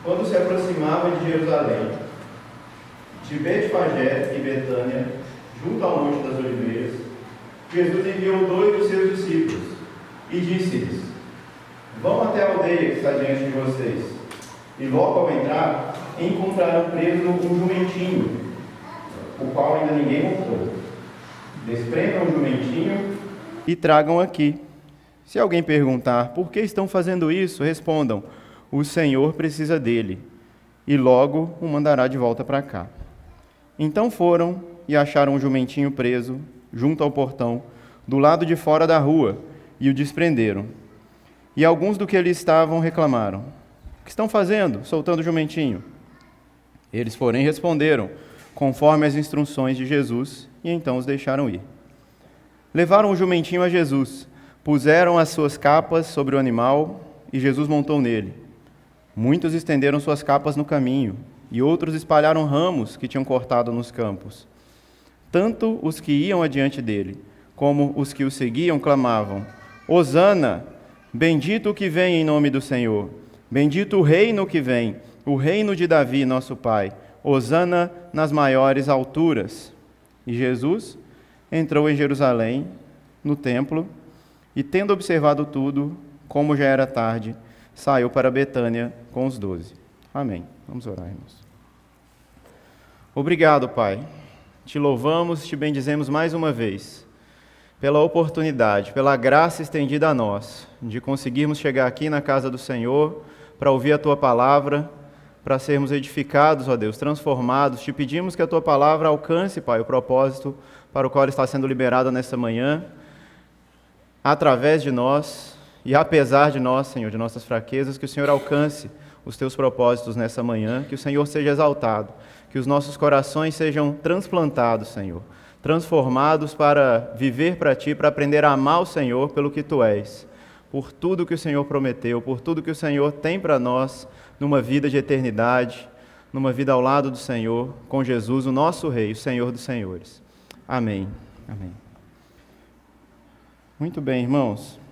Quando se aproximava de Jerusalém, de Betfagé e Betânia, junto ao Monte das Oliveiras, Jesus enviou 2 dos seus discípulos e disse-lhes: Vão até a aldeia que está diante de vocês, e logo ao entrar, encontrarão preso um jumentinho, o qual ainda ninguém montou. Desprendam o jumentinho e tragam aqui. Se alguém perguntar por que estão fazendo isso, respondam: o Senhor precisa dele, e logo o mandará de volta para cá. Então foram e acharam um jumentinho preso junto ao portão, do lado de fora da rua, e o desprenderam. E alguns do que ali estavam reclamaram: o que estão fazendo, soltando o jumentinho? Eles, porém, responderam conforme as instruções de Jesus, e então os deixaram ir. Levaram o jumentinho a Jesus, puseram as suas capas sobre o animal, e Jesus montou nele. Muitos estenderam suas capas no caminho, e outros espalharam ramos que tinham cortado nos campos. Tanto os que iam adiante dele, como os que o seguiam, clamavam: Hosana! Bendito o que vem em nome do Senhor! Bendito o reino que vem, o reino de Davi, nosso pai! Hosana nas maiores alturas! E Jesus entrou em Jerusalém, no templo, e tendo observado tudo, como já era tarde, saiu para Betânia com os 12. Amém. Vamos orar, irmãos. Obrigado, Pai. Te louvamos, te bendizemos mais uma vez, pela oportunidade, pela graça estendida a nós, de conseguirmos chegar aqui na casa do Senhor, para ouvir a Tua palavra, para sermos edificados, ó Deus, transformados. Te pedimos que a Tua palavra alcance, Pai, o propósito para o qual está sendo liberada nesta manhã, através de nós e apesar de nós, Senhor, de nossas fraquezas, que o Senhor alcance os Teus propósitos nessa manhã, que o Senhor seja exaltado, que os nossos corações sejam transplantados, Senhor, transformados para viver para Ti, para aprender a amar o Senhor pelo que Tu és, por tudo que o Senhor prometeu, por tudo que o Senhor tem para nós numa vida de eternidade, numa vida ao lado do Senhor, com Jesus, o nosso Rei, o Senhor dos Senhores. Amém. Amém. Muito bem, irmãos.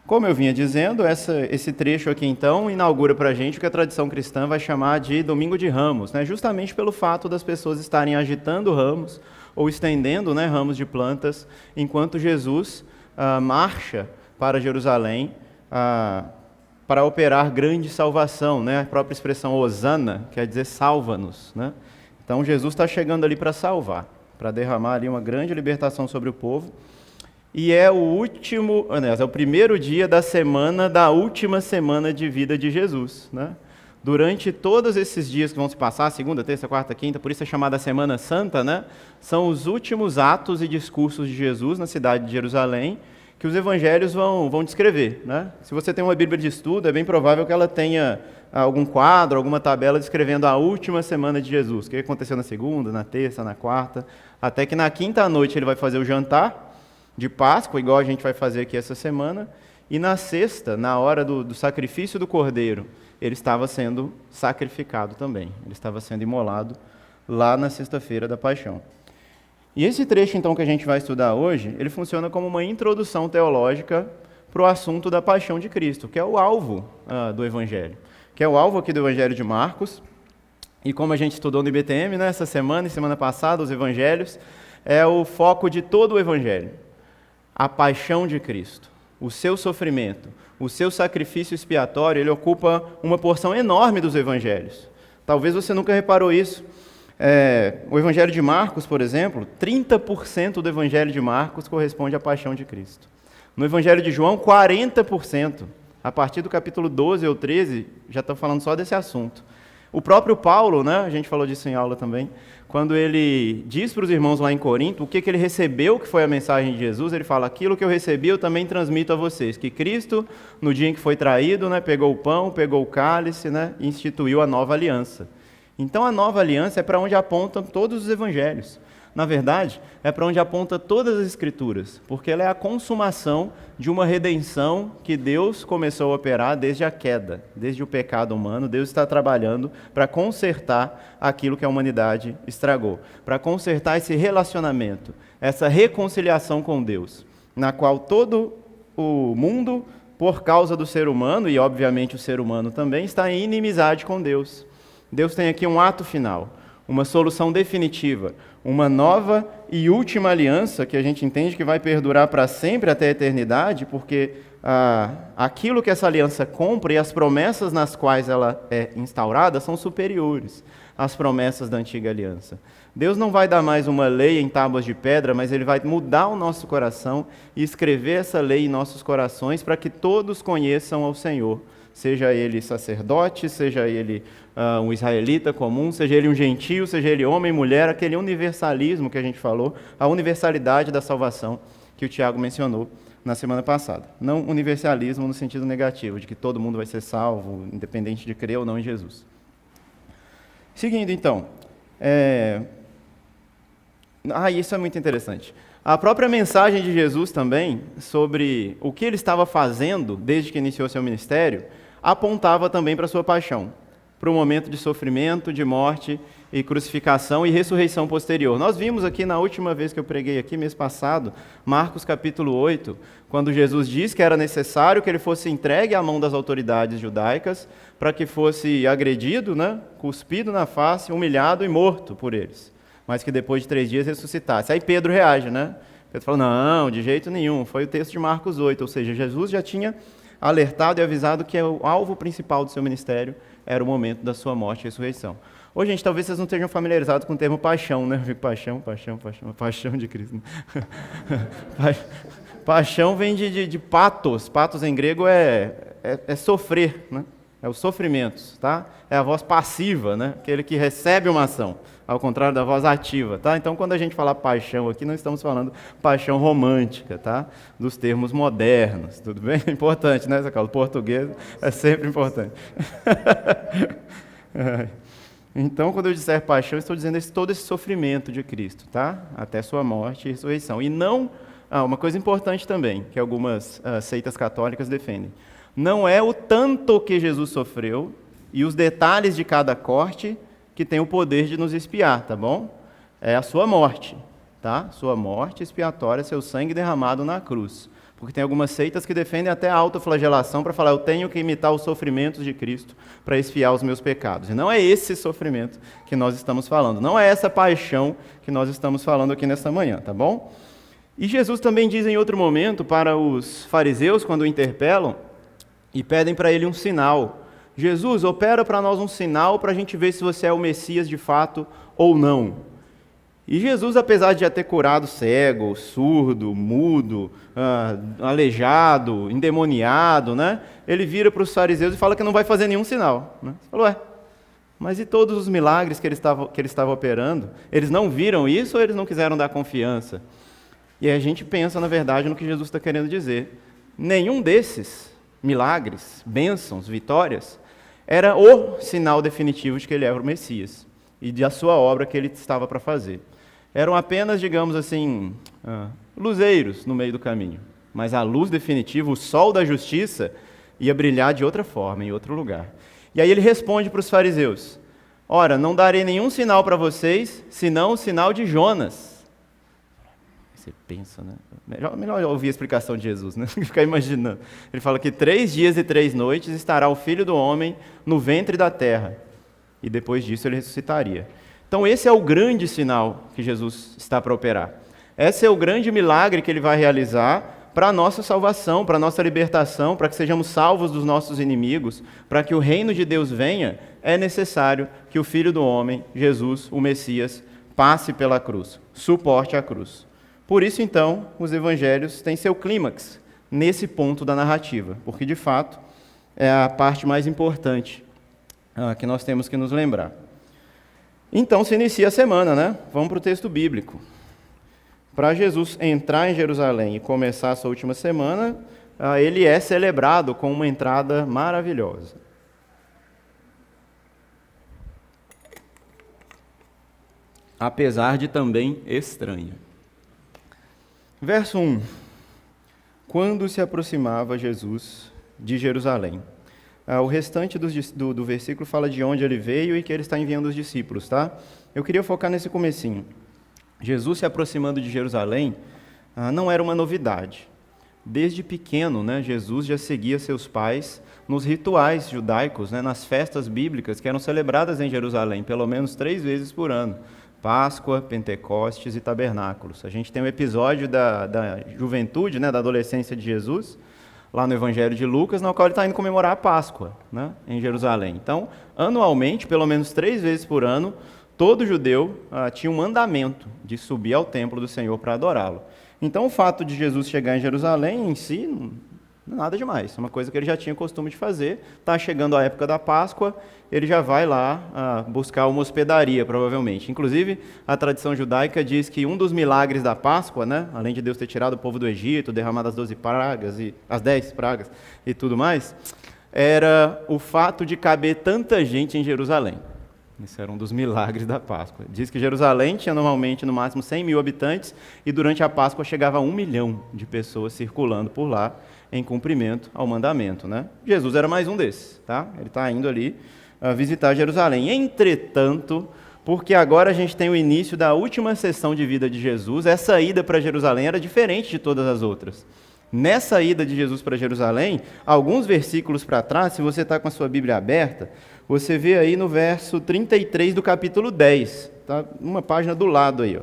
Como eu vinha dizendo, esse trecho aqui, então, inaugura para a gente o que a tradição cristã vai chamar de Domingo de Ramos, né? Justamente pelo fato das pessoas estarem agitando ramos ou estendendo, né, ramos de plantas, enquanto Jesus marcha para Jerusalém para operar grande salvação, né? A própria expressão Hosana quer dizer salva-nos, né? Então, Jesus está chegando ali para salvar, para derramar ali uma grande libertação sobre o povo. E é o primeiro dia da semana, da última semana de vida de Jesus, né? Durante todos esses dias que vão se passar, segunda, terça, quarta, quinta, por isso é chamada Semana Santa, né? São os últimos atos e discursos de Jesus na cidade de Jerusalém, que os evangelhos vão descrever, né? Se você tem uma Bíblia de estudo, é bem provável que ela tenha algum quadro, alguma tabela descrevendo a última semana de Jesus, o que aconteceu na segunda, na terça, na quarta, até que na quinta noite ele vai fazer o jantar de Páscoa, igual a gente vai fazer aqui essa semana, e na sexta, na hora do sacrifício do cordeiro, ele estava sendo sacrificado também, ele estava sendo imolado lá na sexta-feira da paixão. E esse trecho, então, que a gente vai estudar hoje, ele funciona como uma introdução teológica para o assunto da paixão de Cristo, que é o alvo do Evangelho, que é o alvo aqui do Evangelho de Marcos, e como a gente estudou no IBTM, né, essa semana e semana passada, os Evangelhos, é o foco de todo o Evangelho. A paixão de Cristo, o seu sofrimento, o seu sacrifício expiatório, ele ocupa uma porção enorme dos evangelhos. Talvez você nunca reparou isso. O evangelho de Marcos, por exemplo, 30% do evangelho de Marcos corresponde à paixão de Cristo. No evangelho de João, 40%. A partir do capítulo 12 ou 13, já estou falando só desse assunto. O próprio Paulo, né, a gente falou disso em aula também, quando ele diz para os irmãos lá em Corinto o que ele recebeu, que foi a mensagem de Jesus, ele fala: aquilo que eu recebi eu também transmito a vocês, que Cristo, no dia em que foi traído, né, pegou o pão, pegou o cálice, né, e instituiu a nova aliança. Então a nova aliança é para onde apontam todos os evangelhos. Na verdade, é para onde aponta todas as Escrituras, porque ela é a consumação de uma redenção que Deus começou a operar desde a queda, desde o pecado humano. Deus está trabalhando para consertar aquilo que a humanidade estragou, para consertar esse relacionamento, essa reconciliação com Deus, na qual todo o mundo por causa do ser humano, e obviamente o ser humano também, está em inimizade com Deus. Deus tem aqui um ato final, uma solução definitiva, uma nova e última aliança que a gente entende que vai perdurar para sempre até a eternidade, porque aquilo que essa aliança cumpre e as promessas nas quais ela é instaurada são superiores às promessas da antiga aliança. Deus não vai dar mais uma lei em tábuas de pedra, mas Ele vai mudar o nosso coração e escrever essa lei em nossos corações para que todos conheçam ao Senhor, seja ele sacerdote, seja ele um israelita comum, seja ele um gentio, seja ele homem, mulher, aquele universalismo que a gente falou, a universalidade da salvação que o Tiago mencionou na semana passada. Não universalismo no sentido negativo, de que todo mundo vai ser salvo, independente de crer ou não em Jesus. Seguindo então, isso é muito interessante. A própria mensagem de Jesus também, sobre o que ele estava fazendo desde que iniciou seu ministério, apontava também para a sua paixão, para o momento de sofrimento, de morte e crucificação e ressurreição posterior. Nós vimos aqui na última vez que eu preguei aqui, mês passado, Marcos capítulo 8, quando Jesus disse que era necessário que ele fosse entregue à mão das autoridades judaicas para que fosse agredido, cuspido na face, humilhado e morto por eles, mas que depois de 3 dias ressuscitasse. Aí Pedro reage, Pedro fala, não, de jeito nenhum, foi o texto de Marcos 8, ou seja, Jesus já tinha alertado e avisado que o alvo principal do seu ministério era o momento da sua morte e ressurreição. Ô, gente, talvez vocês não estejam familiarizados com o termo paixão, paixão de Cristo. Paixão vem de patos, patos em grego é sofrer, é os sofrimentos, tá? É a voz passiva, aquele que recebe uma ação, ao contrário da voz ativa, tá? Então, quando a gente fala paixão aqui, não estamos falando paixão romântica, tá? Dos termos modernos, tudo bem? É importante, né, Zacalo? Português é sempre importante. Então, quando eu disser paixão, estou dizendo todo esse sofrimento de Cristo, tá? Até sua morte e ressurreição. E não, uma coisa importante também, que algumas seitas católicas defendem, não é o tanto que Jesus sofreu e os detalhes de cada corte que tem o poder de nos expiar, tá bom? É a sua morte, tá? Sua morte expiatória, seu sangue derramado na cruz. Porque tem algumas seitas que defendem até a autoflagelação para falar, eu tenho que imitar os sofrimentos de Cristo para expiar os meus pecados. E não é esse sofrimento que nós estamos falando, não é essa paixão que nós estamos falando aqui nesta manhã, tá bom? E Jesus também diz em outro momento para os fariseus, quando o interpelam, e pedem para ele um sinal. Jesus, opera para nós um sinal para a gente ver se você é o Messias de fato ou não. E Jesus, apesar de já ter curado cego, surdo, mudo, aleijado, endemoniado, ele vira para os fariseus e fala que não vai fazer nenhum sinal. Você falou, mas e todos os milagres que ele estava operando? Eles não viram isso ou eles não quiseram dar confiança? E aí a gente pensa, na verdade, no que Jesus está querendo dizer. Nenhum desses milagres, bênçãos, vitórias, era o sinal definitivo de que ele era o Messias e da sua obra que ele estava para fazer. Eram apenas, digamos assim, luzeiros no meio do caminho. Mas a luz definitiva, o sol da justiça, ia brilhar de outra forma, em outro lugar. E aí ele responde para os fariseus, ora, não darei nenhum sinal para vocês, senão o sinal de Jonas. Você pensa, Melhor ouvir a explicação de Jesus, Ficar imaginando. Ele fala que 3 dias e 3 noites estará o Filho do Homem no ventre da terra. E depois disso ele ressuscitaria. Então esse é o grande sinal que Jesus está para operar. Esse é o grande milagre que ele vai realizar para a nossa salvação, para a nossa libertação, para que sejamos salvos dos nossos inimigos, para que o reino de Deus venha, é necessário que o Filho do Homem, Jesus, o Messias, passe pela cruz, suporte a cruz. Por isso, então, os evangelhos têm seu clímax nesse ponto da narrativa, porque, de fato, é a parte mais importante que nós temos que nos lembrar. Então, se inicia a semana, Vamos para o texto bíblico. Para Jesus entrar em Jerusalém e começar a sua última semana, ele é celebrado com uma entrada maravilhosa. Apesar de também estranha. Verso 1. Quando se aproximava Jesus de Jerusalém. O restante do versículo fala de onde ele veio e que ele está enviando os discípulos, tá? Eu queria focar nesse comecinho. Jesus se aproximando de Jerusalém não era uma novidade. Desde pequeno, né, Jesus já seguia seus pais nos rituais judaicos, né, nas festas bíblicas que eram celebradas em Jerusalém, pelo menos 3 vezes por ano. Páscoa, Pentecostes e Tabernáculos. A gente tem um episódio da juventude, né, da adolescência de Jesus, lá no Evangelho de Lucas, no qual ele está indo comemorar a Páscoa, né, em Jerusalém. Então, anualmente, pelo menos 3 vezes por ano, todo judeu tinha um mandamento de subir ao templo do Senhor para adorá-lo. Então, o fato de Jesus chegar em Jerusalém em si, não é nada demais. É uma coisa que ele já tinha costume de fazer. Está chegando a época da Páscoa, ele já vai lá buscar uma hospedaria, provavelmente. Inclusive, a tradição judaica diz que um dos milagres da Páscoa, né, além de Deus ter tirado o povo do Egito, derramado as 12 pragas, as 10 pragas e tudo mais, era o fato de caber tanta gente em Jerusalém. Esse era um dos milagres da Páscoa. Diz que Jerusalém tinha normalmente no máximo 100 mil habitantes e durante a Páscoa chegava a 1 milhão de pessoas circulando por lá em cumprimento ao mandamento, né? Jesus era mais um desses, tá? Ele está indo ali visitar Jerusalém. Entretanto, porque agora a gente tem o início da última sessão de vida de Jesus, essa ida para Jerusalém era diferente de todas as outras. Nessa ida de Jesus para Jerusalém, alguns versículos para trás, se você está com a sua Bíblia aberta, você vê aí no verso 33 do capítulo 10, tá? Uma página do lado aí, ó.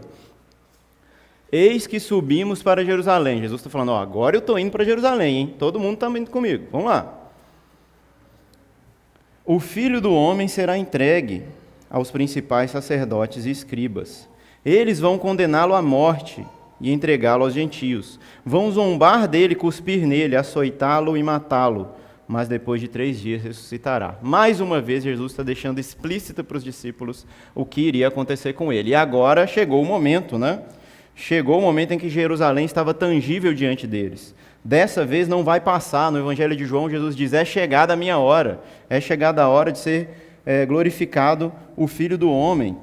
Eis que subimos para Jerusalém. Jesus está falando, ó, agora eu estou indo para Jerusalém, hein? Todo mundo está indo comigo, vamos lá. O Filho do Homem será entregue aos principais sacerdotes e escribas. Eles vão condená-lo à morte e entregá-lo aos gentios. Vão zombar dele, cuspir nele, açoitá-lo e matá-lo. Mas depois de 3 dias ressuscitará. Mais uma vez, Jesus está deixando explícito para os discípulos o que iria acontecer com ele. E agora chegou o momento, né? Chegou o momento em que Jerusalém estava tangível diante deles. Dessa vez não vai passar. No Evangelho de João, Jesus diz, é chegada a minha hora. É chegada a hora de ser glorificado o Filho do Homem.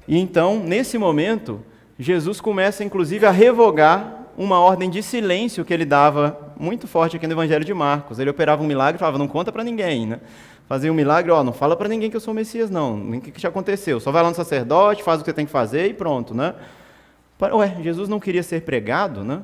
E então, nesse momento, Jesus começa, inclusive, a revogar uma ordem de silêncio que ele dava muito forte aqui no Evangelho de Marcos. Ele operava um milagre e falava, não conta para ninguém, né? Fazia um milagre, ó, não fala para ninguém que eu sou o Messias, não. O que já aconteceu? Só vai lá no sacerdote, faz o que você tem que fazer e pronto, né? Ué, Jesus não queria ser pregado, né?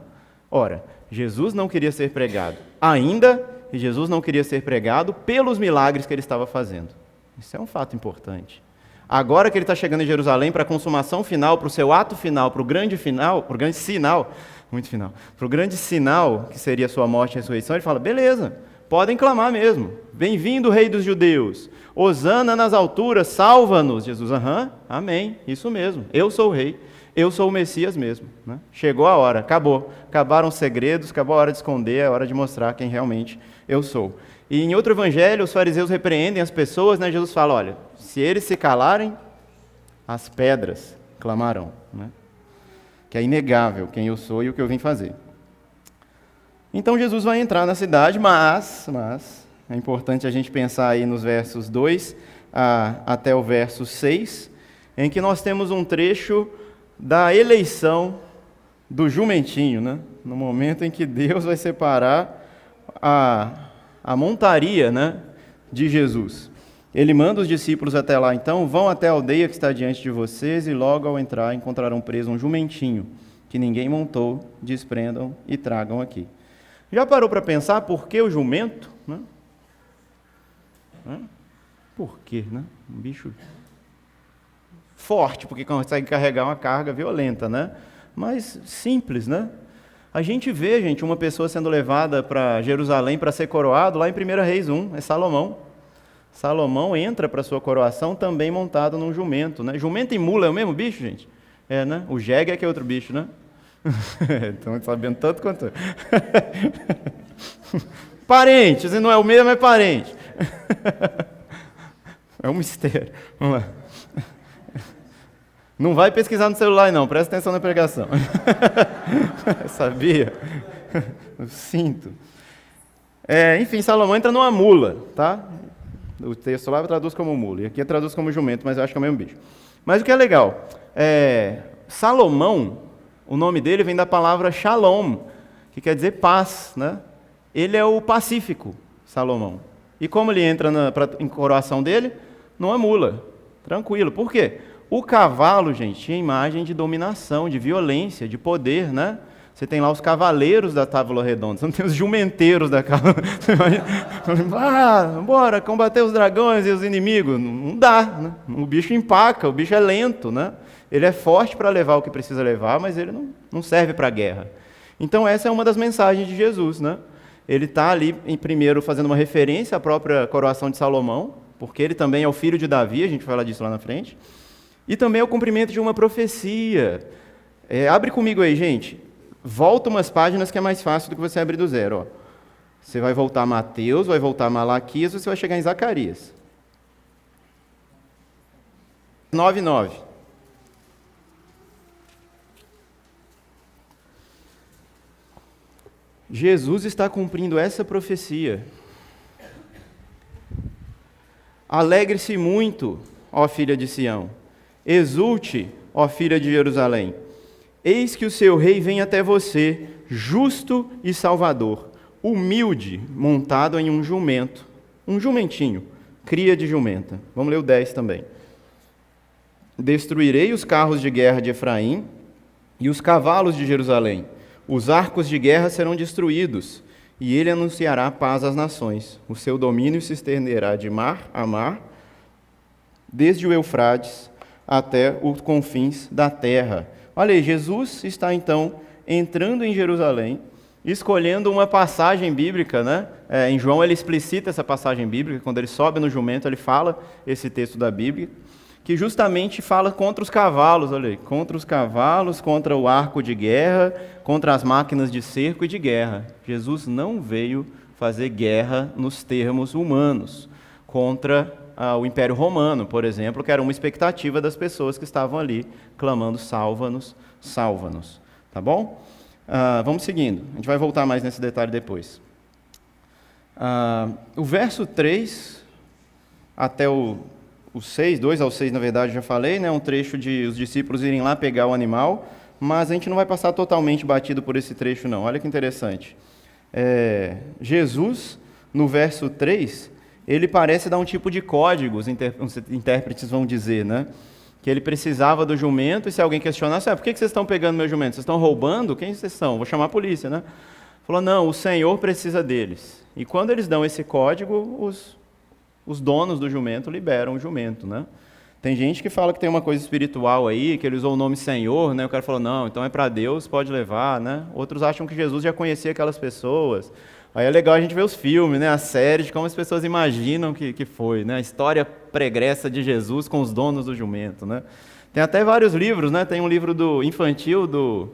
Ora, Jesus não queria ser pregado ainda, e Jesus não queria ser pregado pelos milagres que ele estava fazendo. Isso é um fato importante. Agora que ele está chegando em Jerusalém para a consumação final, para o seu ato final, para o grande final, para o grande sinal, muito final, para o grande sinal, que seria a sua morte e ressurreição, ele fala, beleza, podem clamar mesmo. Bem-vindo, Rei dos Judeus. Hosana nas alturas, salva-nos. Jesus, amém, isso mesmo, eu sou o Rei. Eu sou o Messias mesmo. Né? Chegou a hora, acabou. Acabaram os segredos, acabou a hora de esconder, é a hora de mostrar quem realmente eu sou. E em outro evangelho, os fariseus repreendem as pessoas, né? Jesus fala, olha, se eles se calarem, as pedras clamarão. Né? Que é inegável quem eu sou e o que eu vim fazer. Então Jesus vai entrar na cidade, mas é importante a gente pensar aí nos versos 2 até o verso 6, em que nós temos um trecho da eleição do jumentinho, né? No momento em que Deus vai separar a montaria, né, de Jesus. Ele manda os discípulos até lá, então, vão até a aldeia que está diante de vocês e logo ao entrar encontrarão preso um jumentinho que ninguém montou, desprendam e tragam aqui. Já parou para pensar por que o jumento? Né? Por quê? Né? Um bicho forte, porque consegue carregar uma carga violenta, né? Mas simples, né? A gente vê, gente, uma pessoa sendo levada para Jerusalém para ser coroado, lá em 1 Reis 1, é Salomão. Salomão entra para sua coroação também montado num jumento, né? Jumento e mula é o mesmo bicho, gente? É, né? O jegue é que é outro bicho, né? Estão sabendo tanto quanto eu. Parente, se não é o mesmo, é parente. É um mistério. Vamos lá. Não vai pesquisar no celular, não. Presta atenção na pregação. Sabia? Eu sinto. Enfim, Salomão entra numa mula, tá? O texto lá traduz como mula. E aqui traduz como jumento, mas eu acho que é o mesmo bicho. Mas o que é legal, Salomão, o nome dele vem da palavra shalom, que quer dizer paz, né? Ele é o pacífico, Salomão. E como ele entra em coroação dele? Numa mula. Tranquilo. Por quê? O cavalo, gente, tinha imagem de dominação, de violência, de poder, né? Você tem lá os cavaleiros da Távola Redonda, você não tem os jumenteiros da Távola. Bora combater os dragões e os inimigos. Não dá, né? O bicho empaca, o bicho é lento, né? Ele é forte para levar o que precisa levar, mas ele não serve para a guerra. Então essa é uma das mensagens de Jesus, né? Ele está ali, primeiro, fazendo uma referência à própria coroação de Salomão, porque ele também é o filho de Davi, a gente vai falar disso lá na frente, e também é o cumprimento de uma profecia. Abre comigo aí, gente. Volta umas páginas que é mais fácil do que você abrir do zero. Ó. Você vai voltar a Mateus, vai voltar a Malaquias, você vai chegar em Zacarias. 9:9. Jesus está cumprindo essa profecia. Alegre-se muito, ó filha de Sião. Exulte, ó filha de Jerusalém. Eis que o seu rei vem até você, justo e salvador, humilde, montado em um jumento, um jumentinho, cria de jumenta. Vamos ler o 10 também. Destruirei os carros de guerra de Efraim e os cavalos de Jerusalém. Os arcos de guerra serão destruídos, e ele anunciará paz às nações. O seu domínio se estenderá de mar a mar, desde o Eufrates até os confins da terra. Olha aí, Jesus está então entrando em Jerusalém, escolhendo uma passagem bíblica, né? Em João ele explicita essa passagem bíblica, quando ele sobe no jumento ele fala esse texto da Bíblia, que justamente fala contra os cavalos, olha aí, contra os cavalos, contra o arco de guerra, contra as máquinas de cerco e de guerra. Jesus não veio fazer guerra nos termos humanos, contra o Império Romano, por exemplo, que era uma expectativa das pessoas que estavam ali, clamando, salva-nos, salva-nos. Tá bom? Vamos seguindo, a gente vai voltar mais nesse detalhe depois. O verso 3 até o 6, 2 ao 6, na verdade, já falei, né? Um trecho de os discípulos irem lá pegar o animal, mas a gente não vai passar totalmente batido por esse trecho, não. Olha que interessante. Jesus, no verso 3, ele parece dar um tipo de código, os intérpretes vão dizer, né? Que ele precisava do jumento, e se alguém questionasse, por que vocês estão pegando meu jumento? Vocês estão roubando? Quem vocês são? Vou chamar a polícia, né? Falou, não, o Senhor precisa deles. E quando eles dão esse código, os donos do jumento liberam o jumento, né? Tem gente que fala que tem uma coisa espiritual aí, que ele usou o nome Senhor, né? O cara falou, não, então é para Deus, pode levar, né? Outros acham que Jesus já conhecia aquelas pessoas. Aí é legal a gente ver os filmes, né? As séries, de como as pessoas imaginam que foi, né? A história pregressa de Jesus com os donos do jumento, né? Tem até vários livros, né? Tem um livro infantil do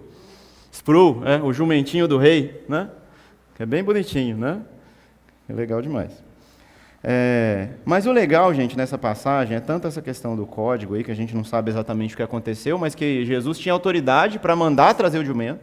Sproul, O Jumentinho do Rei, né? Que é bem bonitinho, né? É legal demais. Mas o legal, gente, nessa passagem, é tanto essa questão do código aí, que a gente não sabe exatamente o que aconteceu, mas que Jesus tinha autoridade para mandar trazer o jumento.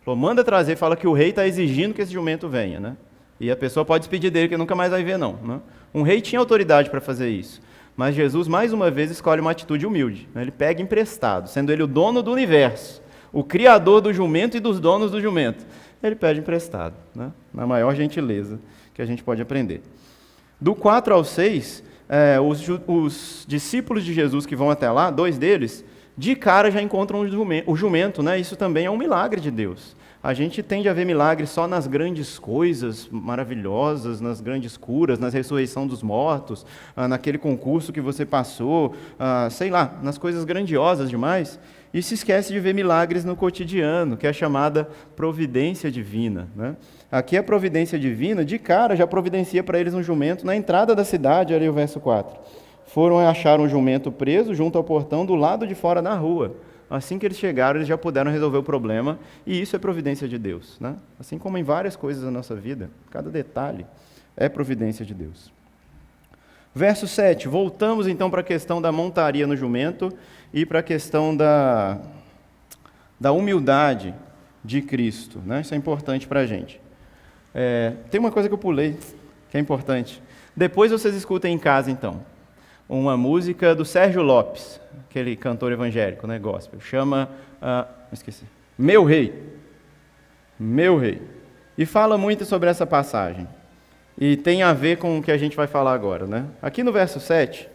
Falou, manda trazer, fala que o rei está exigindo que esse jumento venha, né? E a pessoa pode despedir dele, que nunca mais vai ver, não, né? Um rei tinha autoridade para fazer isso, mas Jesus, mais uma vez, escolhe uma atitude humilde, né? Ele pega emprestado, sendo ele o dono do universo, o criador do jumento e dos donos do jumento. Ele pede emprestado, né? Na maior gentileza que a gente pode aprender. Do 4 ao 6, os discípulos de Jesus que vão até lá, 2 deles, de cara já encontram o jumento, né? Isso também é um milagre de Deus. A gente tende a ver milagres só nas grandes coisas maravilhosas, nas grandes curas, na ressurreição dos mortos, naquele concurso que você passou, sei lá, nas coisas grandiosas demais, e se esquece de ver milagres no cotidiano, que é a chamada providência divina, né? Aqui a providência divina, de cara, já providencia para eles um jumento na entrada da cidade, ali o verso 4. Foram e acharam um jumento preso junto ao portão do lado de fora da rua. Assim que eles chegaram, eles já puderam resolver o problema, e isso é providência de Deus, né? Assim como em várias coisas da nossa vida, cada detalhe é providência de Deus. Verso 7, voltamos então para a questão da montaria no jumento e para a questão da humildade de Cristo, né? Isso é importante para a gente. Tem uma coisa que eu pulei, que é importante. Depois vocês escutem em casa, então, uma música do Sérgio Lopes, aquele cantor evangélico, né, gospel, chama, Meu Rei, Meu Rei, e fala muito sobre essa passagem, e tem a ver com o que a gente vai falar agora, né? Aqui no verso 7,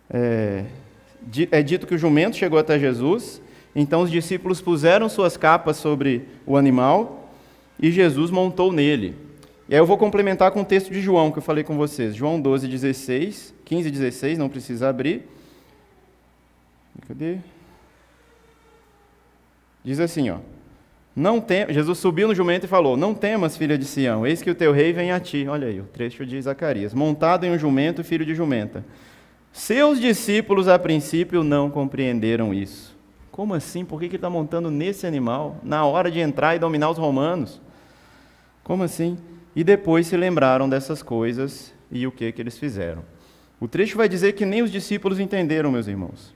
é dito que o jumento chegou até Jesus, Então os discípulos puseram suas capas sobre o animal e Jesus montou nele. E aí eu vou complementar com o texto de João, que eu falei com vocês. João 12, 16, 15 e 16, não precisa abrir. Cadê? Diz assim, ó. Jesus subiu no jumento e falou: não temas, filha de Sião, eis que o teu rei vem a ti. Olha aí, o trecho de Zacarias. Montado em um jumento, filho de jumenta. Seus discípulos, a princípio, não compreenderam isso. Como assim? Por que ele está montando nesse animal, na hora de entrar e dominar os romanos? Como assim? E depois se lembraram dessas coisas e o que eles fizeram. O trecho vai dizer que nem os discípulos entenderam, meus irmãos.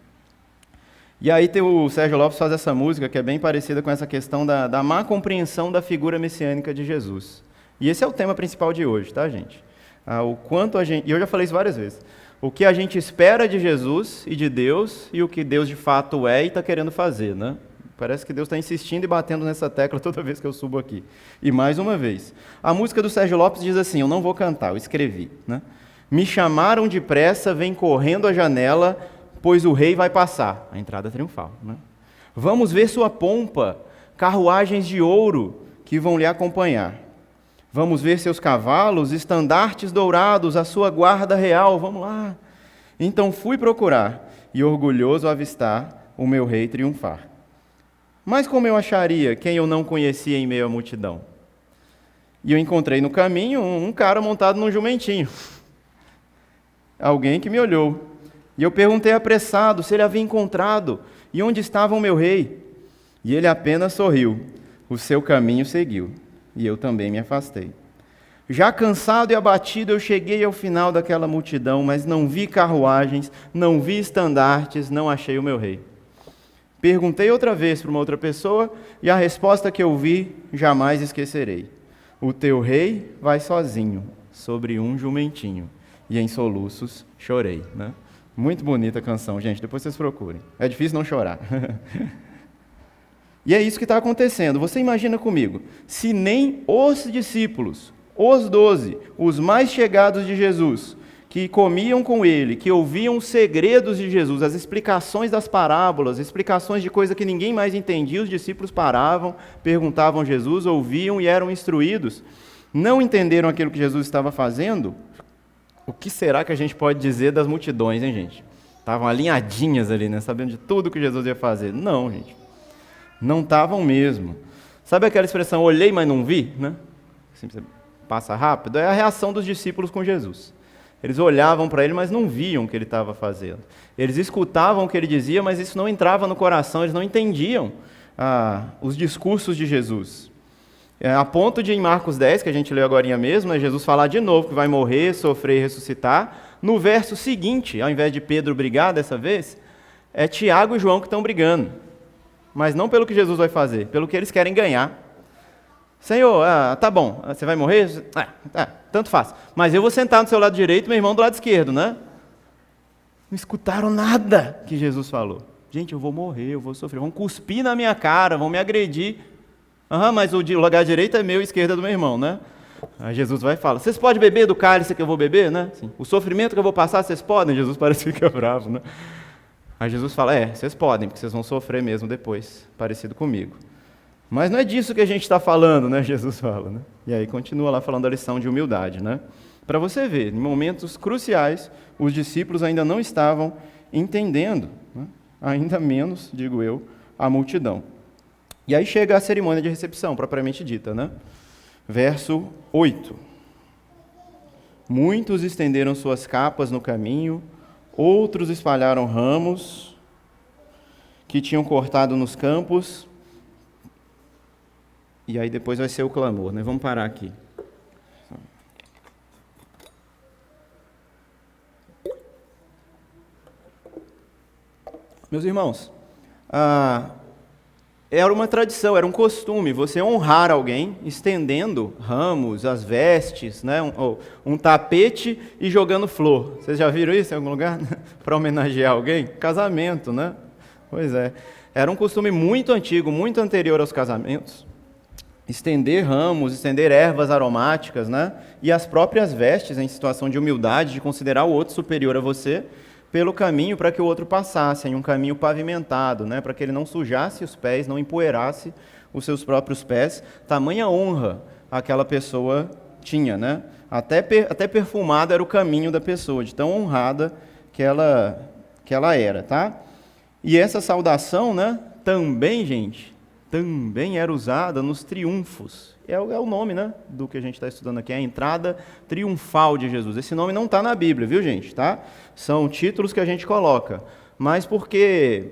E aí o Sérgio Lopes faz essa música que é bem parecida com essa questão da má compreensão da figura messiânica de Jesus. E esse é o tema principal de hoje, tá, gente? O quanto a gente, e eu já falei isso várias vezes, o que a gente espera de Jesus e de Deus e o que Deus de fato é e está querendo fazer, né? Parece que Deus está insistindo e batendo nessa tecla toda vez que eu subo aqui. E mais uma vez. A música do Sérgio Lopes diz assim, eu não vou cantar, eu escrevi, né? Me chamaram depressa, vem correndo à janela, pois o rei vai passar. A entrada triunfal, né? Vamos ver sua pompa, carruagens de ouro que vão lhe acompanhar. Vamos ver seus cavalos, estandartes dourados, a sua guarda real, vamos lá. Então fui procurar, e orgulhoso avistar o meu rei triunfar. Mas como eu acharia quem eu não conhecia em meio à multidão? E eu encontrei no caminho um cara montado num jumentinho. Alguém que me olhou. E eu perguntei apressado se ele havia encontrado e onde estava o meu rei. E ele apenas sorriu. O seu caminho seguiu. E eu também me afastei. Já cansado e abatido, eu cheguei ao final daquela multidão, mas não vi carruagens, não vi estandartes, não achei o meu rei. Perguntei outra vez para uma outra pessoa, e a resposta que eu vi, jamais esquecerei. O teu rei vai sozinho, sobre um jumentinho, e em soluços chorei. Né? Muito bonita a canção, gente, depois vocês procurem. É difícil não chorar. E é isso que está acontecendo. Você imagina comigo, se nem os discípulos, os 12, os mais chegados de Jesus, que comiam com ele, que ouviam os segredos de Jesus, as explicações das parábolas, explicações de coisa que ninguém mais entendia, os discípulos paravam, perguntavam a Jesus, ouviam e eram instruídos, não entenderam aquilo que Jesus estava fazendo. O que será que a gente pode dizer das multidões, hein, gente? Estavam alinhadinhas ali, né, sabendo de tudo que Jesus ia fazer. Não, gente. Não estavam mesmo. Sabe aquela expressão, olhei, mas não vi? Né? Assim, você passa rápido. É a reação dos discípulos com Jesus. Eles olhavam para ele, mas não viam o que ele estava fazendo. Eles escutavam o que ele dizia, mas isso não entrava no coração, eles não entendiam os discursos de Jesus. A ponto de, em Marcos 10, que a gente leu agora mesmo, Jesus falar de novo que vai morrer, sofrer e ressuscitar. No verso seguinte, ao invés de Pedro brigar dessa vez, é Tiago e João que estão brigando. Mas não pelo que Jesus vai fazer, pelo que eles querem ganhar. Senhor, tá bom, você vai morrer? Tanto faz. Mas eu vou sentar no seu lado direito e meu irmão do lado esquerdo, né? Não escutaram nada que Jesus falou. Gente, eu vou morrer, eu vou sofrer. Vão cuspir na minha cara, vão me agredir. Mas o lugar direito é meu e esquerdo é do meu irmão, né? Aí Jesus vai e fala, vocês podem beber do cálice que eu vou beber, né? Assim, o sofrimento que eu vou passar, vocês podem? Jesus parece que fica bravo, né? Aí Jesus fala, vocês podem, porque vocês vão sofrer mesmo depois, parecido comigo. Mas não é disso que a gente está falando, né? Jesus fala, né? E aí continua lá falando a lição de humildade, né? Para você ver, em momentos cruciais, os discípulos ainda não estavam entendendo, né? Ainda menos, digo eu, a multidão. E aí chega a cerimônia de recepção, propriamente dita, né? Verso 8. Muitos estenderam suas capas no caminho, outros espalharam ramos que tinham cortado nos campos. E aí depois vai ser o clamor, né? Vamos parar aqui. Meus irmãos, era uma tradição, era um costume você honrar alguém estendendo ramos, as vestes, né? um tapete e jogando flor. Vocês já viram isso em algum lugar? Para homenagear alguém? Casamento, né? Pois é. Era um costume muito antigo, muito anterior aos casamentos. Estender ramos, estender ervas aromáticas, né? E as próprias vestes, em situação de humildade, de considerar o outro superior a você, pelo caminho para que o outro passasse, em um caminho pavimentado, né, para que ele não sujasse os pés, não empoeirasse os seus próprios pés. Tamanha honra aquela pessoa tinha, né? Até perfumado era o caminho da pessoa, de tão honrada que ela era, tá? E essa saudação, né, também, gente, também era usada nos triunfos. É o nome, né, do que a gente está estudando aqui, a entrada triunfal de Jesus. Esse nome não está na Bíblia, viu, gente? Tá? São títulos que a gente coloca, mas porque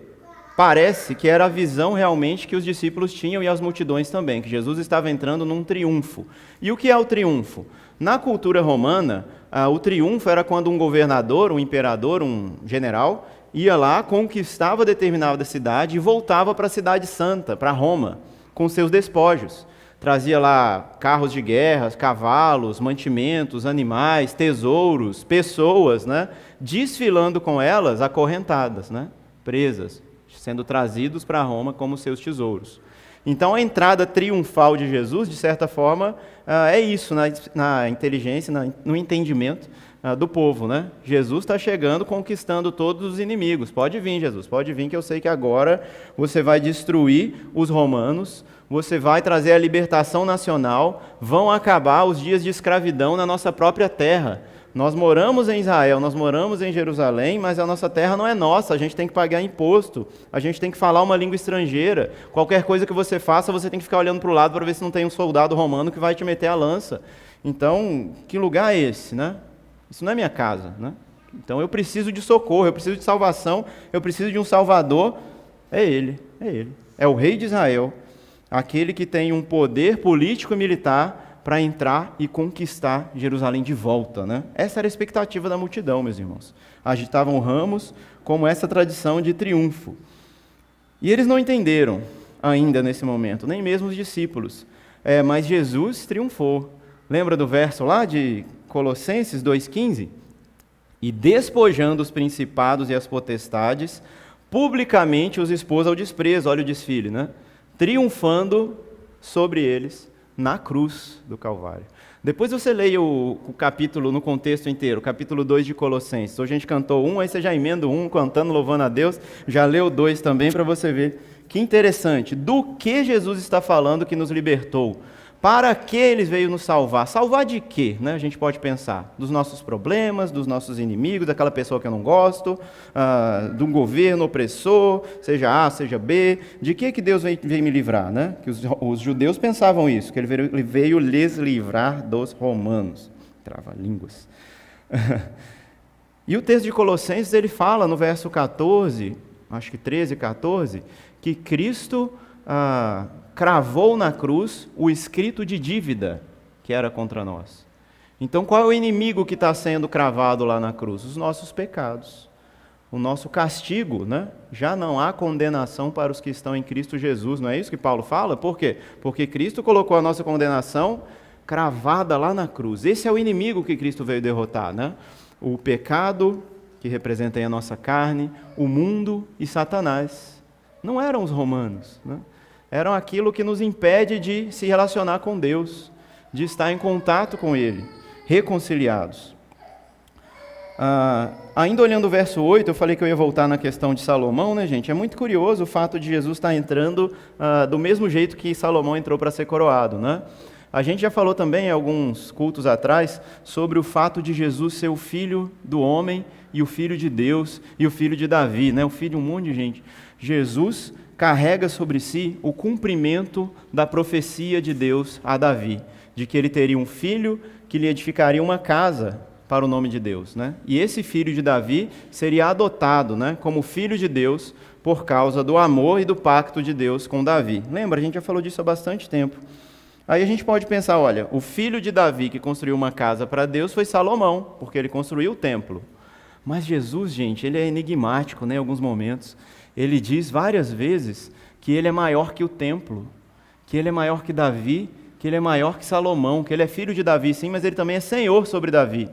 parece que era a visão realmente que os discípulos tinham e as multidões também, que Jesus estava entrando num triunfo. E o que é o triunfo? Na cultura romana, o triunfo era quando um governador, um imperador, um general, ia lá, conquistava determinada cidade e voltava para a cidade santa, para Roma, com seus despojos. Trazia lá carros de guerra, cavalos, mantimentos, animais, tesouros, pessoas, né? Desfilando com elas acorrentadas, né? Presas, sendo trazidos para Roma como seus tesouros. Então, a entrada triunfal de Jesus, de certa forma, é isso, na inteligência, no entendimento do povo, né? Jesus está chegando, conquistando todos os inimigos. Pode vir, Jesus, pode vir, que eu sei que agora você vai destruir os romanos, você vai trazer a libertação nacional, vão acabar os dias de escravidão na nossa própria terra. Nós moramos em Israel, nós moramos em Jerusalém, mas a nossa terra não é nossa, a gente tem que pagar imposto, a gente tem que falar uma língua estrangeira. Qualquer coisa que você faça, você tem que ficar olhando para o lado para ver se não tem um soldado romano que vai te meter a lança. Então, que lugar é esse, né? Isso não é minha casa, né? Então eu preciso de socorro, eu preciso de salvação, eu preciso de um Salvador. É Ele. É o Rei de Israel, aquele que tem um poder político e militar para entrar e conquistar Jerusalém de volta, né? Essa era a expectativa da multidão, meus irmãos. Agitavam ramos como essa tradição de triunfo. E eles não entenderam ainda nesse momento, nem mesmo os discípulos. Mas Jesus triunfou. Lembra do verso lá de Colossenses 2,15? E despojando os principados e as potestades, publicamente os expôs ao desprezo. Olha o desfile, né? Triunfando sobre eles na cruz do Calvário. Depois você leia o capítulo no contexto inteiro, o capítulo 2 de Colossenses. Hoje a gente cantou 1, aí você já emenda 1, cantando, louvando a Deus, já leu 2 também para você ver. Que interessante, do que Jesus está falando que nos libertou? Para que Ele veio nos salvar? Salvar de quê? Né? A gente pode pensar dos nossos problemas, dos nossos inimigos, daquela pessoa que eu não gosto, de um governo opressor, seja A, seja B. De que Deus veio me livrar? Né? Que os judeus pensavam isso, que Ele veio lhes livrar dos romanos. Trava-línguas. E o texto de Colossenses, ele fala no verso 14, acho que 13 e 14, que Cristo cravou na cruz o escrito de dívida que era contra nós. Então, qual é o inimigo que está sendo cravado lá na cruz? Os nossos pecados. O nosso castigo, né? Já não há condenação para os que estão em Cristo Jesus. Não é isso que Paulo fala? Por quê? Porque Cristo colocou a nossa condenação cravada lá na cruz. Esse é o inimigo que Cristo veio derrotar, né? O pecado, que representa aí a nossa carne, o mundo e Satanás. Não eram os romanos, né? Eram aquilo que nos impede de se relacionar com Deus, de estar em contato com Ele, reconciliados. Ainda olhando o verso 8, eu falei que eu ia voltar na questão de Salomão, né, gente? É muito curioso o fato de Jesus estar entrando do mesmo jeito que Salomão entrou para ser coroado, né? A gente já falou também, alguns cultos atrás, sobre o fato de Jesus ser o filho do homem e o filho de Deus e o filho de Davi, né? O filho de um monte de gente. Jesus carrega sobre si o cumprimento da profecia de Deus a Davi, de que ele teria um filho que lhe edificaria uma casa para o nome de Deus, né? E esse filho de Davi seria adotado, né, como filho de Deus por causa do amor e do pacto de Deus com Davi. Lembra, a gente já falou disso há bastante tempo. Aí a gente pode pensar, olha, o filho de Davi que construiu uma casa para Deus foi Salomão, porque ele construiu o templo. Mas Jesus, gente, ele é enigmático, né, em alguns momentos. Ele diz várias vezes que ele é maior que o templo, que ele é maior que Davi, que ele é maior que Salomão, que ele é filho de Davi, sim, mas ele também é senhor sobre Davi.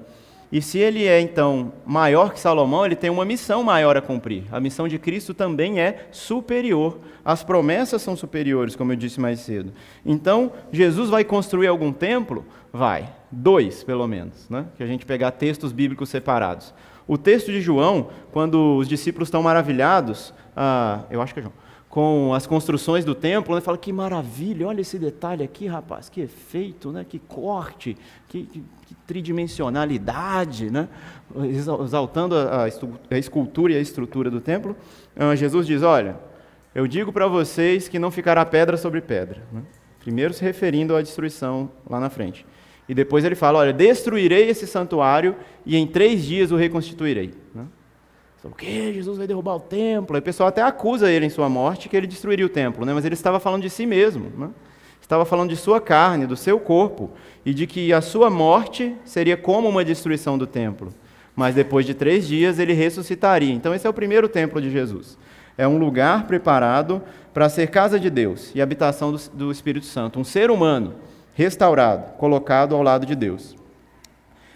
E se ele é, então, maior que Salomão, ele tem uma missão maior a cumprir. A missão de Cristo também é superior. As promessas são superiores, como eu disse mais cedo. Então, Jesus vai construir algum templo? Vai. 2, pelo menos, né? Que a gente pegar textos bíblicos separados. O texto de João, quando os discípulos estão maravilhados, eu acho que é João, com as construções do templo, né, fala, que maravilha, olha esse detalhe aqui, rapaz, que efeito, né, que corte, que tridimensionalidade, né, exaltando a escultura e a estrutura do templo. Jesus diz, olha, eu digo para vocês que não ficará pedra sobre pedra, né? Primeiro se referindo à destruição lá na frente. E depois ele fala, olha, destruirei esse santuário e em 3 dias o reconstituirei. Né? O quê? Jesus vai derrubar o templo? Aí o pessoal até acusa ele em sua morte que ele destruiria o templo, né? Mas ele estava falando de si mesmo, né? Estava falando de sua carne, do seu corpo, e de que a sua morte seria como uma destruição do templo. Mas depois de 3 dias ele ressuscitaria. Então esse é o primeiro templo de Jesus. É um lugar preparado para ser casa de Deus e habitação do Espírito Santo. Um ser humano restaurado, colocado ao lado de Deus.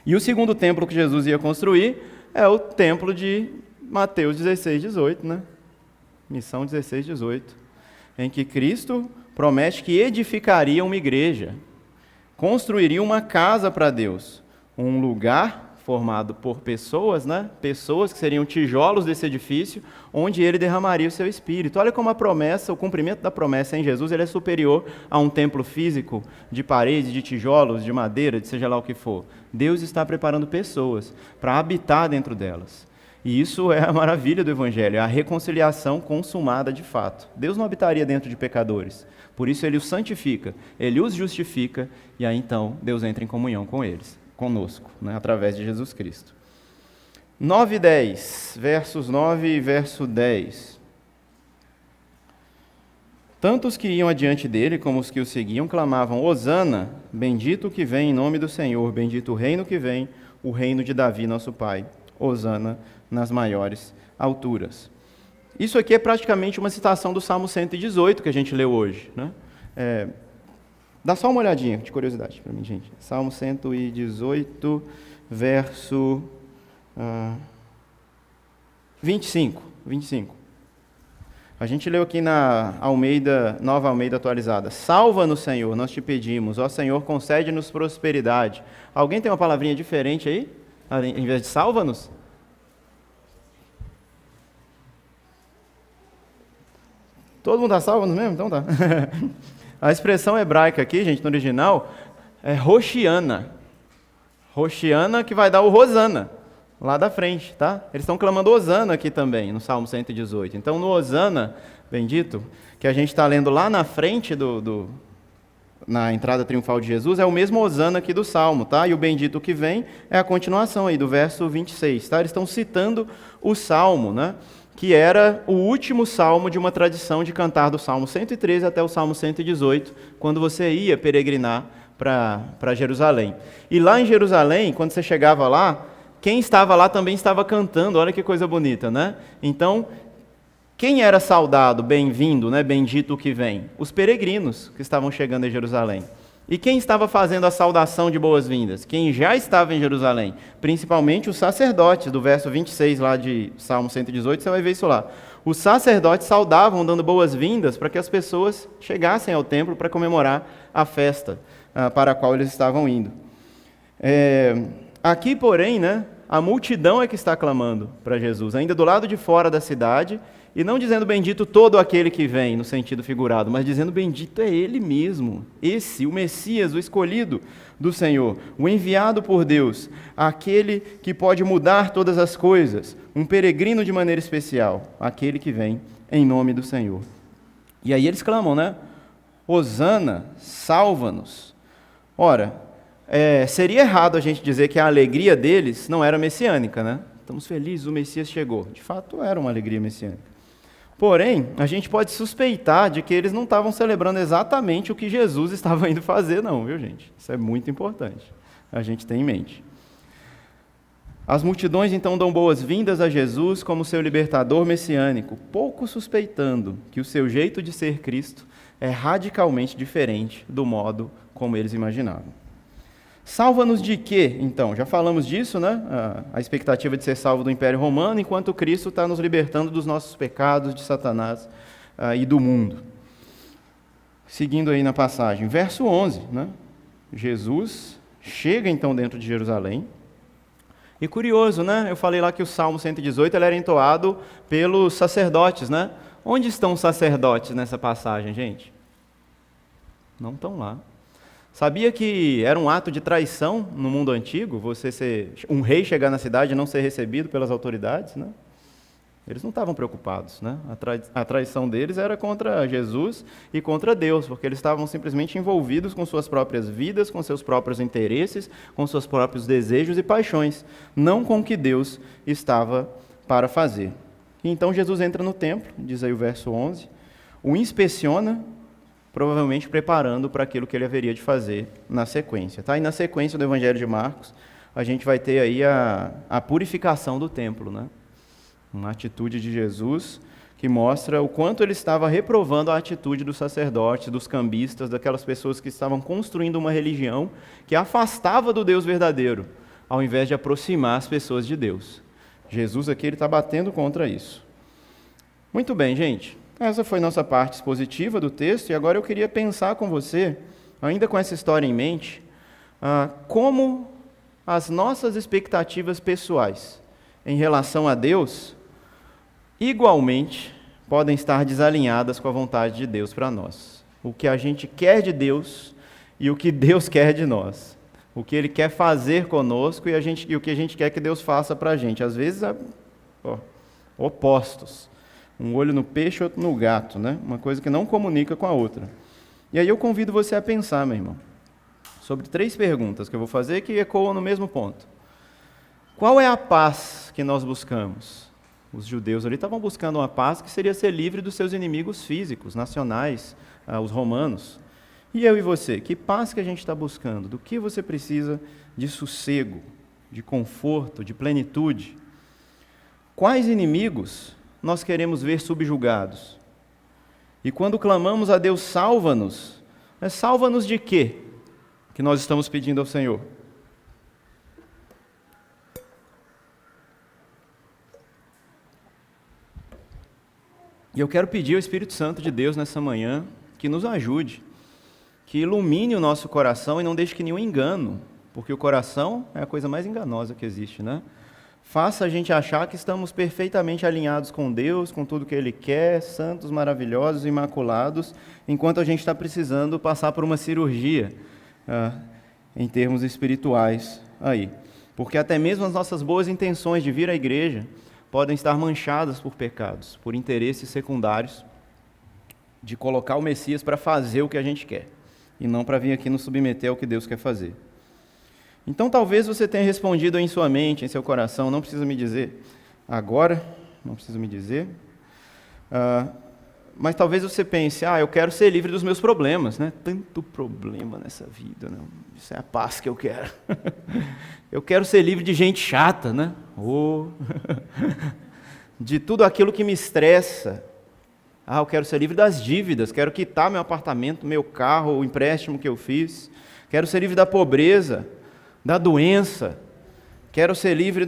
E o segundo templo que Jesus ia construir é o templo de Mateus 16, 18, né? Missão 16, 18, em que Cristo promete que edificaria uma igreja, construiria uma casa para Deus, um lugar formado por pessoas, né? Pessoas que seriam tijolos desse edifício, onde ele derramaria o seu Espírito. Olha como a promessa, o cumprimento da promessa em Jesus, ele é superior a um templo físico de paredes, de tijolos, de madeira, de seja lá o que for. Deus está preparando pessoas para habitar dentro delas. E isso é a maravilha do Evangelho, é a reconciliação consumada de fato. Deus não habitaria dentro de pecadores, por isso ele os santifica, ele os justifica, e aí então Deus entra em comunhão com eles. Conosco, né, através de Jesus Cristo. 9 e 10, versos 9 e verso 10. Tanto os que iam adiante dele, como os que o seguiam, clamavam, Hosana, bendito o que vem em nome do Senhor, bendito o reino que vem, o reino de Davi, nosso pai. Hosana nas maiores alturas. Isso aqui é praticamente uma citação do Salmo 118 que a gente leu hoje, né? Dá só uma olhadinha de curiosidade para mim, gente. Salmo 118, verso 25. A gente leu aqui na Nova Almeida atualizada. Salva-nos, Senhor, nós te pedimos. Ó Senhor, concede-nos prosperidade. Alguém tem uma palavrinha diferente aí? Em vez de salva-nos? Todo mundo está salva-nos mesmo? Então tá. A expressão hebraica aqui, gente, no original, é Hoshiana. Hoshiana que vai dar o Hosana, lá da frente, tá? Eles estão clamando Hosana aqui também, no Salmo 118. Então, no Hosana, bendito, que a gente está lendo lá na frente, na entrada triunfal de Jesus, é o mesmo Hosana aqui do Salmo, tá? E o bendito que vem é a continuação aí do verso 26, tá? Eles estão citando o Salmo, né? Que era o último salmo de uma tradição de cantar do Salmo 113 até o Salmo 118, quando você ia peregrinar para Jerusalém. E lá em Jerusalém, quando você chegava lá, quem estava lá também estava cantando, olha que coisa bonita, né? Então, quem era saudado, bem-vindo, né? Bendito o que vem? Os peregrinos que estavam chegando em Jerusalém. E quem estava fazendo a saudação de boas-vindas? Quem já estava em Jerusalém, principalmente os sacerdotes, do verso 26 lá de Salmo 118, você vai ver isso lá. Os sacerdotes saudavam, dando boas-vindas, para que as pessoas chegassem ao templo para comemorar a festa para a qual eles estavam indo. Aqui, porém, né, a multidão é que está clamando para Jesus, ainda do lado de fora da cidade, e não dizendo bendito todo aquele que vem, no sentido figurado, mas dizendo bendito é Ele mesmo, esse, o Messias, o escolhido do Senhor, o enviado por Deus, aquele que pode mudar todas as coisas, um peregrino de maneira especial, aquele que vem em nome do Senhor. E aí eles clamam, né? Hosana, salva-nos. Ora, seria errado a gente dizer que a alegria deles não era messiânica, né? Estamos felizes, o Messias chegou. De fato, era uma alegria messiânica. Porém, a gente pode suspeitar de que eles não estavam celebrando exatamente o que Jesus estava indo fazer, não, viu, gente? Isso é muito importante, a gente tem em mente. As multidões, então, dão boas-vindas a Jesus como seu libertador messiânico, pouco suspeitando que o seu jeito de ser Cristo é radicalmente diferente do modo como eles imaginavam. Salva-nos de quê, então? Já falamos disso, né? A expectativa de ser salvo do Império Romano, enquanto Cristo está nos libertando dos nossos pecados, de Satanás e do mundo. Seguindo aí na passagem, verso 11, né? Jesus chega então dentro de Jerusalém, E curioso, né? Eu falei lá que o Salmo 118 ele era entoado pelos sacerdotes, né? Onde estão os sacerdotes nessa passagem, gente? Não estão lá. Sabia que era um ato de traição no mundo antigo, um rei chegar na cidade e não ser recebido pelas autoridades, né? Eles não estavam preocupados, né? A traição deles era contra Jesus e contra Deus, porque eles estavam simplesmente envolvidos com suas próprias vidas, com seus próprios interesses, com seus próprios desejos e paixões, não com o que Deus estava para fazer. E então Jesus entra no templo, diz aí o verso 11, o inspeciona, provavelmente preparando para aquilo que ele haveria de fazer na sequência. Tá? E na sequência do Evangelho de Marcos, a gente vai ter aí a purificação do templo, né? Uma atitude de Jesus que mostra o quanto ele estava reprovando a atitude dos sacerdotes, dos cambistas, daquelas pessoas que estavam construindo uma religião que afastava do Deus verdadeiro, ao invés de aproximar as pessoas de Deus. Jesus aqui está batendo contra isso. Muito bem, gente. Essa foi nossa parte expositiva do texto, e agora eu queria pensar com você, ainda com essa história em mente, como as nossas expectativas pessoais em relação a Deus igualmente podem estar desalinhadas com a vontade de Deus para nós. O que a gente quer de Deus e o que Deus quer de nós. O que Ele quer fazer conosco e o que a gente quer que Deus faça para a gente. Às vezes, opostos. Um olho no peixe, outro no gato, né? Uma coisa que não comunica com a outra. E aí eu convido você a pensar, meu irmão, sobre 3 perguntas que eu vou fazer que ecoam no mesmo ponto. Qual é a paz que nós buscamos? Os judeus ali estavam buscando uma paz que seria ser livre dos seus inimigos físicos, nacionais, os romanos. E eu e você, que paz que a gente está buscando? Do que você precisa de sossego, de conforto, de plenitude? Quais inimigos nós queremos ver subjugados? E quando clamamos a Deus, salva-nos, salva-nos de quê que nós estamos pedindo ao Senhor? E eu quero pedir ao Espírito Santo de Deus nessa manhã que nos ajude, que ilumine o nosso coração e não deixe que nenhum engano, porque o coração é a coisa mais enganosa que existe, né? Faça a gente achar que estamos perfeitamente alinhados com Deus, com tudo que Ele quer, santos, maravilhosos, imaculados, enquanto a gente está precisando passar por uma cirurgia em termos espirituais aí. Porque até mesmo as nossas boas intenções de vir à igreja podem estar manchadas por pecados, por interesses secundários, de colocar o Messias para fazer o que a gente quer, e não para vir aqui nos submeter ao que Deus quer fazer. Então talvez você tenha respondido em sua mente, em seu coração, não precisa me dizer agora, não precisa me dizer, mas talvez você pense, eu quero ser livre dos meus problemas, né? Tanto problema nessa vida, não? Isso é a paz que eu quero. Eu quero ser livre de gente chata, né? De tudo aquilo que me estressa. Eu quero ser livre das dívidas, quero quitar meu apartamento, meu carro, o empréstimo que eu fiz. Quero ser livre da pobreza, da doença. Quero ser livre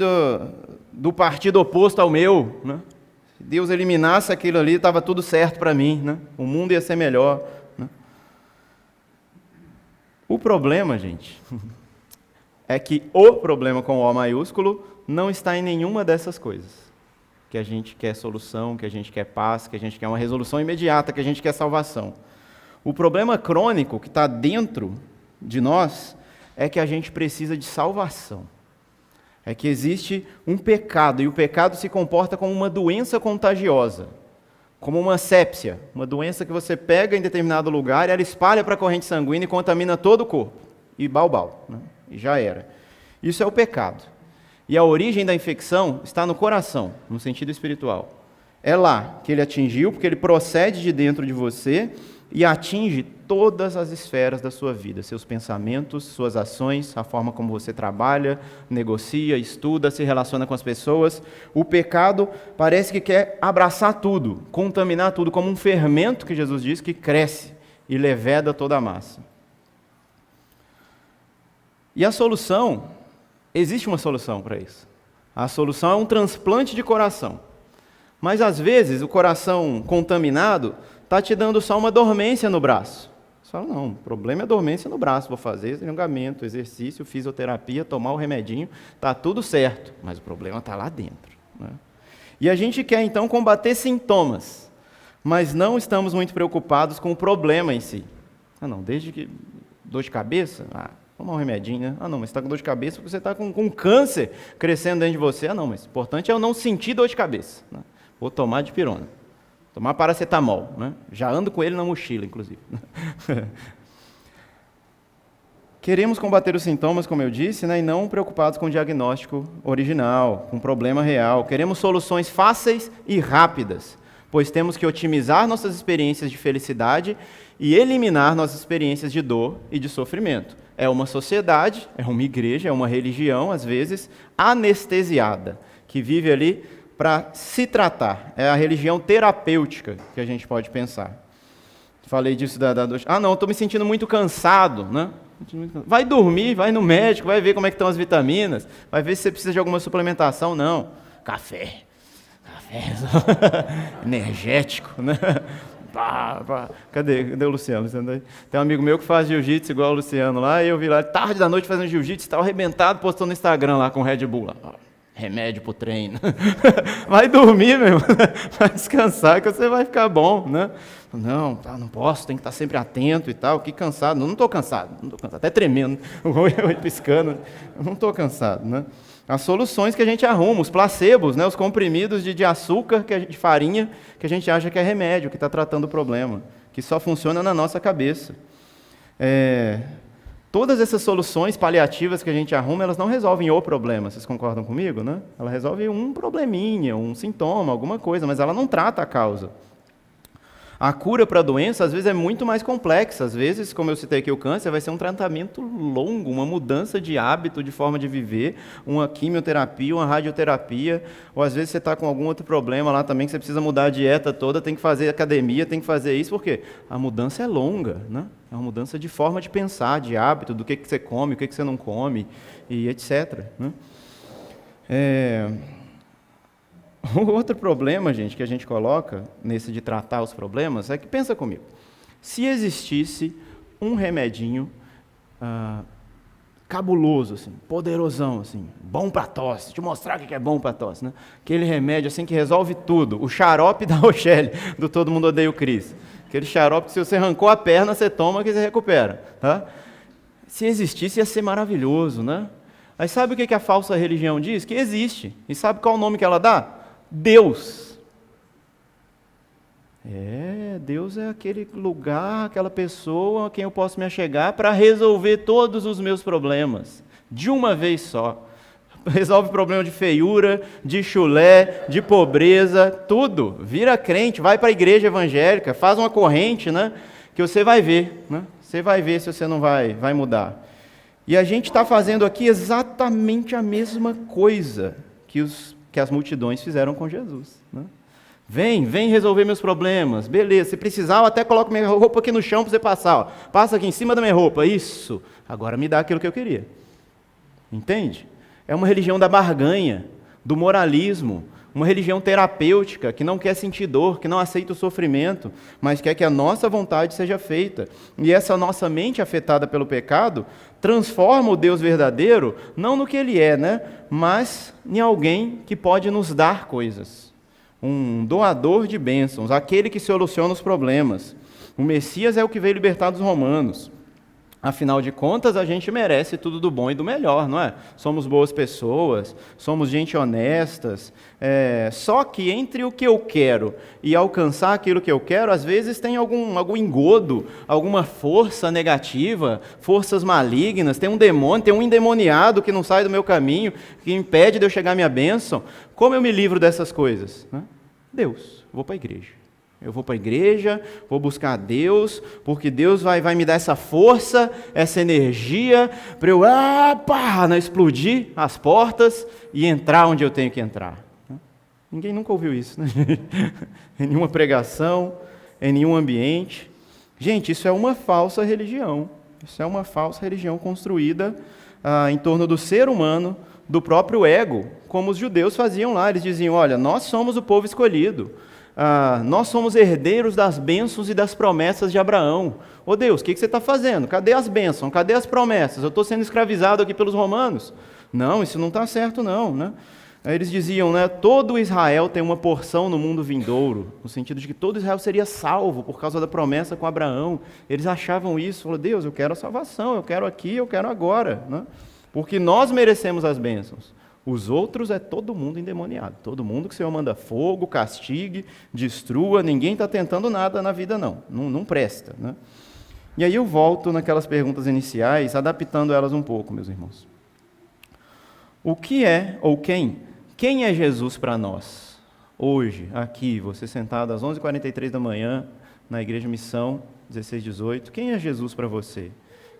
do partido oposto ao meu, né? Se Deus eliminasse aquilo ali, estava tudo certo para mim, né? O mundo ia ser melhor, né? O problema, gente, é que o problema com O maiúsculo não está em nenhuma dessas coisas. Que a gente quer solução, que a gente quer paz, que a gente quer uma resolução imediata, que a gente quer salvação. O problema crônico que está dentro de nós é que a gente precisa de salvação. É que existe um pecado, e o pecado se comporta como uma doença contagiosa, como uma sépsia, uma doença que você pega em determinado lugar e ela espalha para a corrente sanguínea e contamina todo o corpo. E balbal, né? E já era. Isso é o pecado. E a origem da infecção está no coração, no sentido espiritual. É lá que ele atingiu, porque ele procede de dentro de você e atinge todas as esferas da sua vida, seus pensamentos, suas ações, a forma como você trabalha, negocia, estuda, se relaciona com as pessoas. O pecado parece que quer abraçar tudo, contaminar tudo, como um fermento que Jesus diz que cresce e leveda toda a massa. E a solução, existe uma solução para isso. A solução é um transplante de coração. Mas às vezes o coração contaminado está te dando só uma dormência no braço. Você fala, não, o problema é dormência no braço, vou fazer alongamento, exercício, fisioterapia, tomar o remedinho, está tudo certo, mas o problema está lá dentro. Né? E a gente quer, então, combater sintomas, mas não estamos muito preocupados com o problema em si. Ah, não, desde que dor de cabeça, tomar um remedinho, né? Ah, não, mas você está com dor de cabeça porque você está com câncer crescendo dentro de você. Ah, não, mas o importante é eu não sentir dor de cabeça. Né? Vou tomar dipirona, tomar paracetamol, né? Já ando com ele na mochila, inclusive. Queremos combater os sintomas, como eu disse, né? E não preocupados com o diagnóstico original, com o problema real. Queremos soluções fáceis e rápidas, pois temos que otimizar nossas experiências de felicidade e eliminar nossas experiências de dor e de sofrimento. É uma sociedade, é uma igreja, é uma religião, às vezes, anestesiada, que vive ali para se tratar. É a religião terapêutica que a gente pode pensar. Falei disso não, estou me sentindo muito cansado, né? Vai dormir, vai no médico, vai ver como é que estão as vitaminas, vai ver se você precisa de alguma suplementação. Não, café energético, né? Cadê o Luciano? Tem um amigo meu que faz jiu-jitsu igual o Luciano lá, e eu vi lá, tarde da noite fazendo jiu-jitsu, estava arrebentado, postou no Instagram lá com Red Bull lá. Remédio pro treino. Vai dormir, meu irmão. Vai descansar que você vai ficar bom, né? Não posso, tem que estar sempre atento e tal. Que cansado. Não estou cansado, até tremendo, o olho piscando. Não estou cansado, né? As soluções que a gente arruma, os placebos, né? Os comprimidos de açúcar, de farinha, que a gente acha que é remédio, que está tratando o problema, que só funciona na nossa cabeça. Todas essas soluções paliativas que a gente arruma, elas não resolvem o problema, vocês concordam comigo, né? Ela resolve um probleminha, um sintoma, alguma coisa, mas ela não trata a causa. A cura para a doença, às vezes, é muito mais complexa. Às vezes, como eu citei aqui, o câncer vai ser um tratamento longo, uma mudança de hábito, de forma de viver, uma quimioterapia, uma radioterapia, ou às vezes você está com algum outro problema lá também, que você precisa mudar a dieta toda, tem que fazer academia, tem que fazer isso, por quê? A mudança é longa, né? É uma mudança de forma de pensar, de hábito, do que você come, o que você não come, e etc. Né? O outro problema, gente, que a gente coloca nesse de tratar os problemas é que, pensa comigo, se existisse um remedinho cabuloso, assim, poderosão, assim, bom para tosse, te mostrar o que é bom para tosse, né? Aquele remédio assim que resolve tudo, o xarope da Rochelle, do Todo Mundo Odeia o Chris. Aquele xarope que se você arrancou a perna, você toma que você recupera. Tá? Se existisse, ia ser maravilhoso, né? Aí sabe o que a falsa religião diz? Que existe. E sabe qual é o nome que ela dá? Deus. Deus é aquele lugar, aquela pessoa a quem eu posso me achegar para resolver todos os meus problemas, de uma vez só. Resolve problema de feiura, de chulé, de pobreza, tudo. Vira crente, vai para a igreja evangélica, faz uma corrente, né? Que você vai ver, né? Você vai ver se você não vai mudar. E a gente está fazendo aqui exatamente a mesma coisa que as multidões fizeram com Jesus. Né? Vem resolver meus problemas. Beleza, se precisar, eu até coloco minha roupa aqui no chão para você passar. Ó. Passa aqui em cima da minha roupa. Isso. Agora me dá aquilo que eu queria. Entende? É uma religião da barganha, do moralismo, uma religião terapêutica que não quer sentir dor, que não aceita o sofrimento, mas quer que a nossa vontade seja feita. E essa nossa mente afetada pelo pecado transforma o Deus verdadeiro, não no que Ele é, né? Mas em alguém que pode nos dar coisas. Um doador de bênçãos, aquele que soluciona os problemas. O Messias é o que veio libertar dos romanos. Afinal de contas, a gente merece tudo do bom e do melhor, não é? Somos boas pessoas, somos gente honestas, só que entre o que eu quero e alcançar aquilo que eu quero, às vezes tem algum engodo, alguma força negativa, forças malignas, tem um demônio, tem um endemoniado que não sai do meu caminho, que impede de eu chegar à minha bênção. Como eu me livro dessas coisas? Né? Deus, vou para a igreja. Eu vou para a igreja, vou buscar a Deus, porque Deus vai me dar essa força, essa energia, para eu explodir as portas e entrar onde eu tenho que entrar. Ninguém nunca ouviu isso, né? Em nenhuma pregação, em nenhum ambiente. Gente, isso é uma falsa religião. Isso é uma falsa religião construída em torno do ser humano, do próprio ego, como os judeus faziam lá. Eles diziam, olha, nós somos o povo escolhido. nós somos herdeiros das bênçãos e das promessas de Abraão. Ô Deus, o que você está fazendo? Cadê as bênçãos? Cadê as promessas? Eu estou sendo escravizado aqui pelos romanos. Não, isso não está certo não, né? Aí eles diziam, né, todo Israel tem uma porção no mundo vindouro, no sentido de que todo Israel seria salvo por causa da promessa com Abraão. Eles achavam isso, falaram, Deus, eu quero a salvação, eu quero aqui, eu quero agora, né? Porque nós merecemos as bênçãos. Os outros é todo mundo endemoniado, todo mundo que o Senhor manda fogo, castigue, destrua, ninguém está tentando nada na vida não presta, né? E aí eu volto naquelas perguntas iniciais, adaptando elas um pouco, meus irmãos. O que é, ou quem é Jesus para nós? Hoje, aqui, você sentado às 11h43 da manhã, na Igreja Missão 1618, quem é Jesus para você?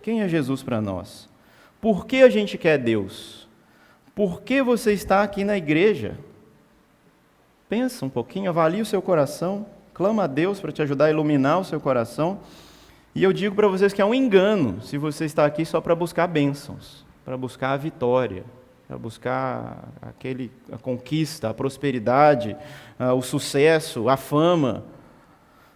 Quem é Jesus para nós? Por que a gente quer Deus? Por que você está aqui na igreja? Pensa um pouquinho, avalie o seu coração, clama a Deus para te ajudar a iluminar o seu coração. E eu digo para vocês que é um engano se você está aqui só para buscar bênçãos, para buscar a vitória, para buscar a conquista, a prosperidade, o sucesso, a fama,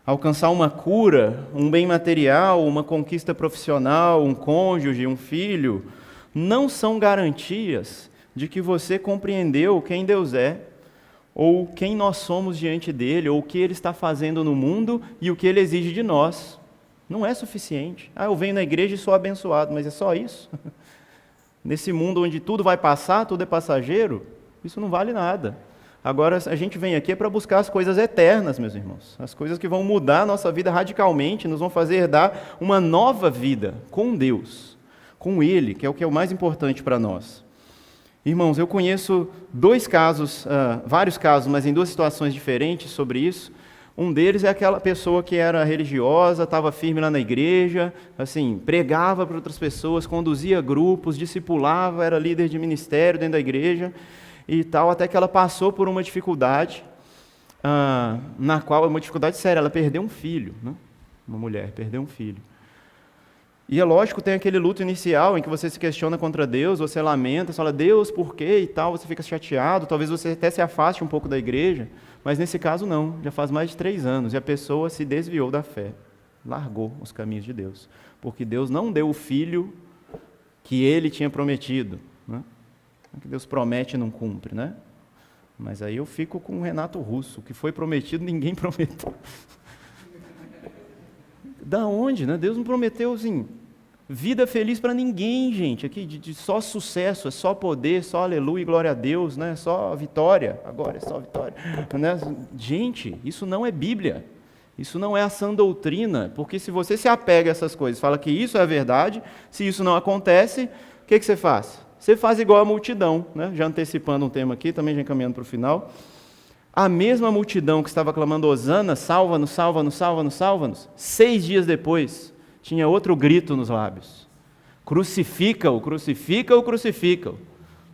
alcançar uma cura, um bem material, uma conquista profissional, um cônjuge, um filho. Não são garantias de que você compreendeu quem Deus é, ou quem nós somos diante dele, ou o que ele está fazendo no mundo e o que ele exige de nós. Não é suficiente. Eu venho na igreja e sou abençoado, mas é só isso? Nesse mundo onde tudo vai passar, tudo é passageiro, isso não vale nada. Agora, a gente vem aqui para buscar as coisas eternas, meus irmãos. As coisas que vão mudar a nossa vida radicalmente, nos vão fazer herdar uma nova vida com Deus, com Ele, que é o mais importante para nós. Irmãos, eu conheço vários casos, mas em duas situações diferentes sobre isso. Um deles é aquela pessoa que era religiosa, estava firme lá na igreja, assim, pregava para outras pessoas, conduzia grupos, discipulava, era líder de ministério dentro da igreja e tal, até que ela passou por uma dificuldade, na qual, uma dificuldade séria, ela perdeu um filho, né? Uma mulher perdeu um filho. E é lógico, tem aquele luto inicial em que você se questiona contra Deus, você lamenta, você fala, Deus, por quê e tal, você fica chateado, talvez você até se afaste um pouco da igreja, mas nesse caso não, já faz mais de 3 anos, e a pessoa se desviou da fé, largou os caminhos de Deus, porque Deus não deu o filho que Ele tinha prometido, né? O que Deus promete não cumpre, né? Mas aí eu fico com o Renato Russo, o que foi prometido ninguém prometeu. Da onde, né? Deus não prometeu, assim, vida feliz para ninguém, gente, aqui de só sucesso, é só poder, só aleluia e glória a Deus, né? Só vitória, agora é só vitória, né? Gente, isso não é Bíblia, isso não é a sã doutrina, porque se você se apega a essas coisas, fala que isso é a verdade, se isso não acontece, o que você faz? Você faz igual a multidão, né? Já antecipando um tema aqui, também já encaminhando para o final. A mesma multidão que estava clamando Hosana, salva-nos, salva-nos, salva-nos, salva-nos, 6 dias depois, tinha outro grito nos lábios. Crucifica-o, crucifica-o, crucifica-o.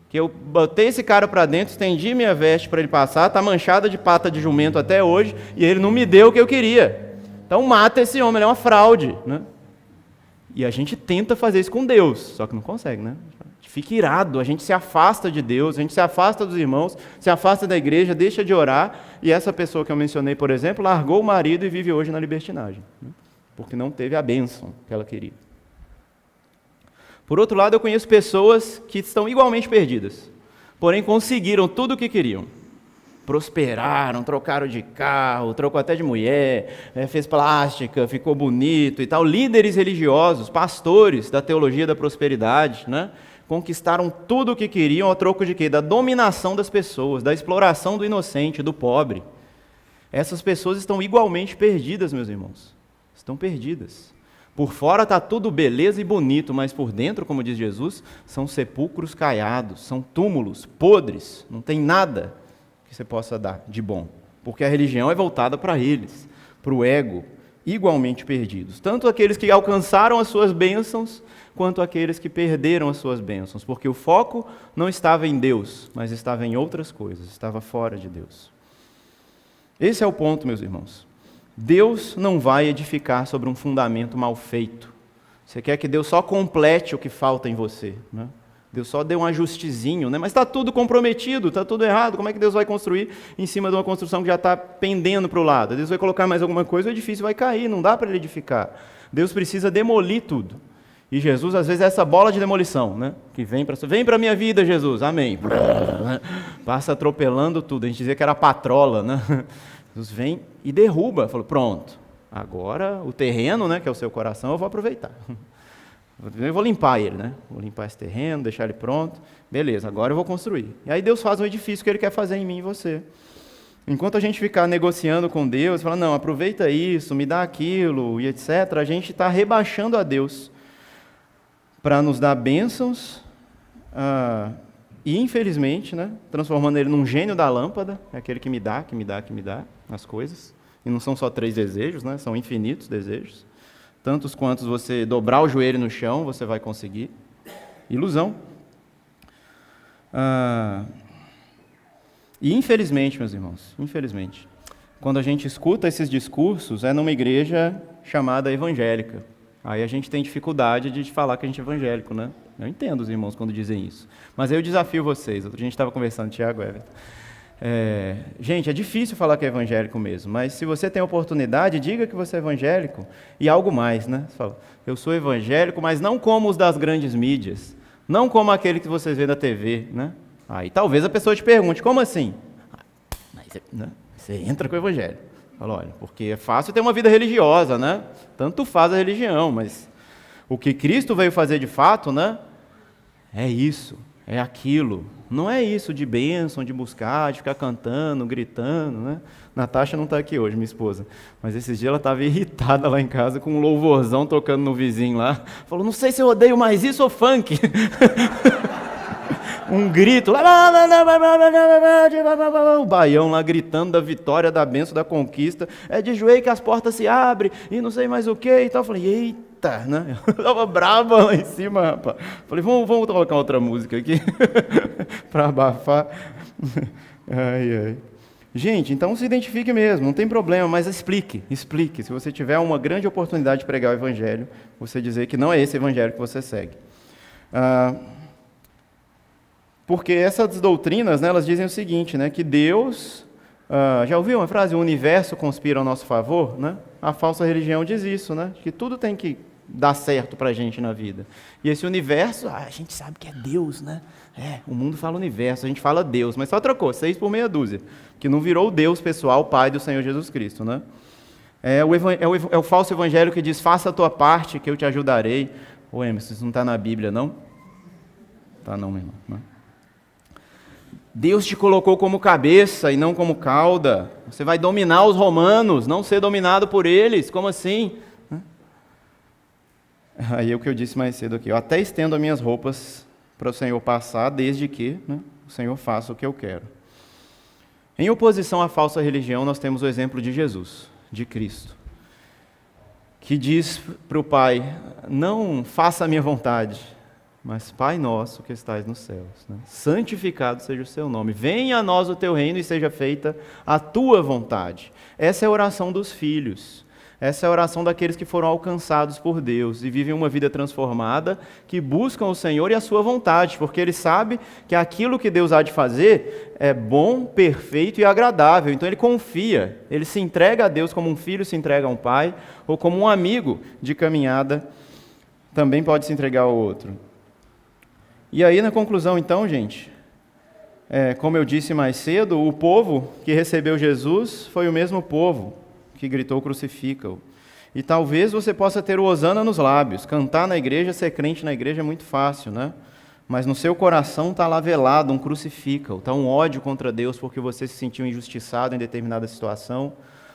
Que eu botei esse cara para dentro, estendi minha veste para ele passar, está manchada de pata de jumento até hoje, e ele não me deu o que eu queria. Então mata esse homem, ele é uma fraude, né? E a gente tenta fazer isso com Deus, só que não consegue, né? Fica irado, a gente se afasta de Deus, a gente se afasta dos irmãos, se afasta da igreja, deixa de orar, e essa pessoa que eu mencionei, por exemplo, largou o marido e vive hoje na libertinagem, né? Porque não teve a bênção que ela queria. Por outro lado, eu conheço pessoas que estão igualmente perdidas, porém conseguiram tudo o que queriam. Prosperaram, trocaram de carro, trocou até de mulher, fez plástica, ficou bonito e tal. Líderes religiosos, pastores da teologia da prosperidade, né? Conquistaram tudo o que queriam a troco de quê? Da dominação das pessoas, da exploração do inocente, do pobre. Essas pessoas estão igualmente perdidas, meus irmãos. Estão perdidas. Por fora está tudo beleza e bonito, mas por dentro, como diz Jesus, são sepulcros caiados, são túmulos podres, não tem nada que você possa dar de bom. Porque a religião é voltada para eles, para o ego, igualmente perdidos. Tanto aqueles que alcançaram as suas bênçãos, quanto aqueles que perderam as suas bênçãos, porque o foco não estava em Deus, mas estava em outras coisas, estava fora de Deus. Esse é o ponto, meus irmãos. Deus não vai edificar sobre um fundamento mal feito. Você quer que Deus só complete o que falta em você, né? Deus só deu um ajustezinho, né? Mas está tudo comprometido, está tudo errado. Como é que Deus vai construir em cima de uma construção que já está pendendo para o lado? Deus vai colocar mais alguma coisa, o edifício vai cair, não dá para ele edificar. Deus precisa demolir tudo. E Jesus, às vezes, é essa bola de demolição, né? Que vem para a minha vida, Jesus, amém. Passa atropelando tudo. A gente dizia que era a patrola, né? Jesus vem e derruba. Falou, pronto, agora o terreno, né, que é o seu coração, eu vou aproveitar. Eu vou limpar ele, né? Vou limpar esse terreno, deixar ele pronto. Beleza, agora eu vou construir. E aí Deus faz um edifício que Ele quer fazer em mim e você. Enquanto a gente ficar negociando com Deus, falar, não, aproveita isso, me dá aquilo, e etc., a gente está rebaixando a Deus para nos dar bênçãos e, infelizmente, né, transformando Ele num gênio da lâmpada, é aquele que me dá as coisas. E não são só 3 desejos, né? São infinitos desejos. Tantos quantos você dobrar o joelho no chão, você vai conseguir. Ilusão. E infelizmente, meus irmãos, infelizmente, quando a gente escuta esses discursos, é numa igreja chamada evangélica. Aí a gente tem dificuldade de falar que a gente é evangélico, né? Eu entendo os irmãos quando dizem isso. Mas aí eu desafio vocês. Outro dia a gente estava conversando, Tiago, Everton. Gente, é difícil falar que é evangélico mesmo, mas se você tem a oportunidade, diga que você é evangélico e algo mais, né? Você fala, eu sou evangélico, mas não como os das grandes mídias, não como aquele que vocês vêem na TV, né? Aí talvez a pessoa te pergunte, como assim? Mas, né? Você entra com o evangelho. Fala, olha, porque é fácil ter uma vida religiosa, né? Tanto faz a religião, mas o que Cristo veio fazer de fato, né? É isso, é aquilo. Não é isso de bênção, de buscar, de ficar cantando, gritando, né? Natasha não está aqui hoje, minha esposa. Mas esses dias ela estava irritada lá em casa com um louvorzão tocando no vizinho lá. Falou, não sei se eu odeio mais isso ou funk. Um grito lá. O baião lá gritando da vitória, da bênção, da conquista. É de joelho que as portas se abrem e não sei mais o que e tal. Eu falei, eita, né? Eu estava brava lá em cima, rapaz. Falei, vamos colocar outra música aqui para abafar. Ai. Gente, então se identifique mesmo, não tem problema, mas explique. Se você tiver uma grande oportunidade de pregar o evangelho, você dizer que não é esse evangelho que você segue. Porque essas doutrinas, né, elas dizem o seguinte, né, que Deus, já ouviu uma frase, o universo conspira ao nosso favor? Né? A falsa religião diz isso, né, que tudo tem que dar certo para a gente na vida. E esse universo, a gente sabe que é Deus, né? O mundo fala universo, a gente fala Deus, mas só trocou, 6 por meia dúzia, que não virou o Deus pessoal, Pai do Senhor Jesus Cristo, né? É o falso evangelho que diz, faça a tua parte, que eu te ajudarei. Ô Emerson, isso não está na Bíblia, não? Tá não, meu irmão, né? Deus te colocou como cabeça e não como cauda. Você vai dominar os romanos, não ser dominado por eles. Como assim? Aí é o que eu disse mais cedo aqui. Eu até estendo as minhas roupas para o Senhor passar, desde que, né, o Senhor faça o que eu quero. Em oposição à falsa religião, nós temos o exemplo de Jesus, de Cristo, que diz para o Pai, não faça a minha vontade, mas Pai nosso que estais nos céus, né? Santificado seja o seu nome. Venha a nós o teu reino e seja feita a tua vontade. Essa é a oração dos filhos. Essa é a oração daqueles que foram alcançados por Deus e vivem uma vida transformada, que buscam o Senhor e a sua vontade, porque ele sabe que aquilo que Deus há de fazer é bom, perfeito e agradável. Então ele confia, ele se entrega a Deus como um filho se entrega a um pai, ou como um amigo de caminhada também pode se entregar ao outro. E aí, na conclusão, então, gente, como eu disse mais cedo, o povo que recebeu Jesus foi o mesmo povo que gritou crucifica-o. E talvez você possa ter o hosana nos lábios, cantar na igreja, ser crente na igreja é muito fácil, né? Mas no seu coração está lá velado um crucifica-o, está um ódio contra Deus porque você se sentiu injustiçado em determinada situação,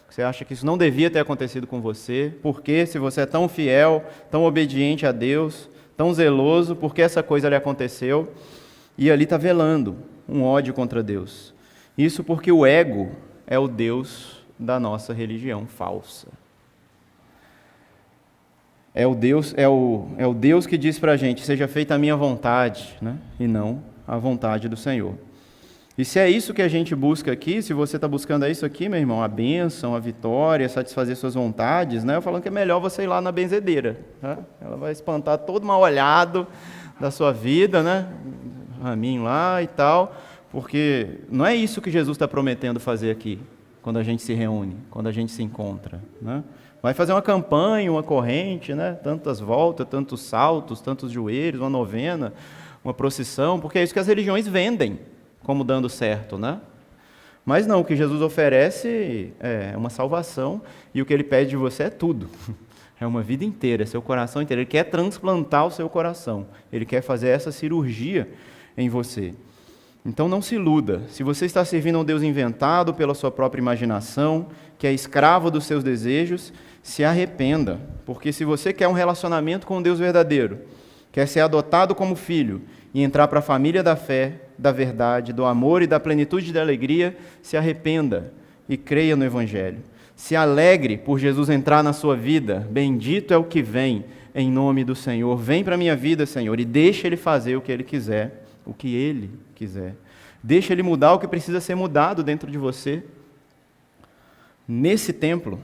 você acha que isso não devia ter acontecido com você, porque se você é tão fiel, tão obediente a Deus, tão zeloso, porque essa coisa lhe aconteceu, e ali está velando um ódio contra Deus. Isso porque o ego é o Deus da nossa religião falsa. É o Deus que diz para a gente, seja feita a minha vontade, né? E não a vontade do Senhor. E se é isso que a gente busca aqui, se você está buscando isso aqui, meu irmão, a bênção, a vitória, satisfazer suas vontades, né? Eu falando que é melhor você ir lá na benzedeira, tá? Ela vai espantar todo mal olhado, da sua vida, né? Raminho lá e tal, porque não é isso que Jesus está prometendo fazer aqui, quando a gente se reúne, quando a gente se encontra, né? Vai fazer uma campanha, uma corrente, né? Tantas voltas, tantos saltos, tantos joelhos, uma novena, uma procissão, porque é isso que as religiões vendem como dando certo, né? Mas não, o que Jesus oferece é uma salvação, e o que Ele pede de você é tudo. É uma vida inteira, é seu coração inteiro. Ele quer transplantar o seu coração. Ele quer fazer essa cirurgia em você. Então não se iluda. Se você está servindo a um Deus inventado pela sua própria imaginação, que é escravo dos seus desejos, se arrependa. Porque se você quer um relacionamento com um Deus verdadeiro, quer ser adotado como filho e entrar para a família da fé, da verdade, do amor e da plenitude da alegria, se arrependa e creia no Evangelho. Se alegre por Jesus entrar na sua vida. Bendito é o que vem em nome do Senhor. Vem para a minha vida, Senhor, e deixa Ele fazer o que Ele quiser, o que Ele quiser. Deixa Ele mudar o que precisa ser mudado dentro de você. Nesse templo,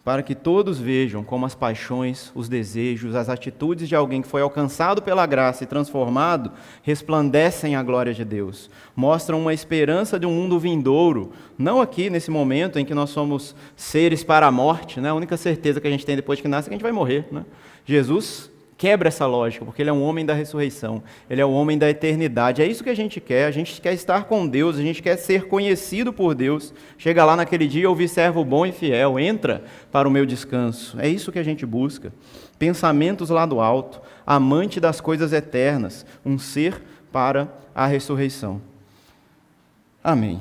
para que todos vejam como as paixões, os desejos, as atitudes de alguém que foi alcançado pela graça e transformado, resplandecem a glória de Deus. Mostram uma esperança de um mundo vindouro, não aqui nesse momento em que nós somos seres para a morte, né? A única certeza que a gente tem depois que nasce é que a gente vai morrer, né? Jesus quebra essa lógica, porque Ele é um homem da ressurreição, Ele é o homem da eternidade. É isso que a gente quer estar com Deus, a gente quer ser conhecido por Deus. Chega lá naquele dia e ouvir servo bom e fiel, entra para o meu descanso. É isso que a gente busca. Pensamentos lá do alto, amante das coisas eternas, um ser para a ressurreição. Amém.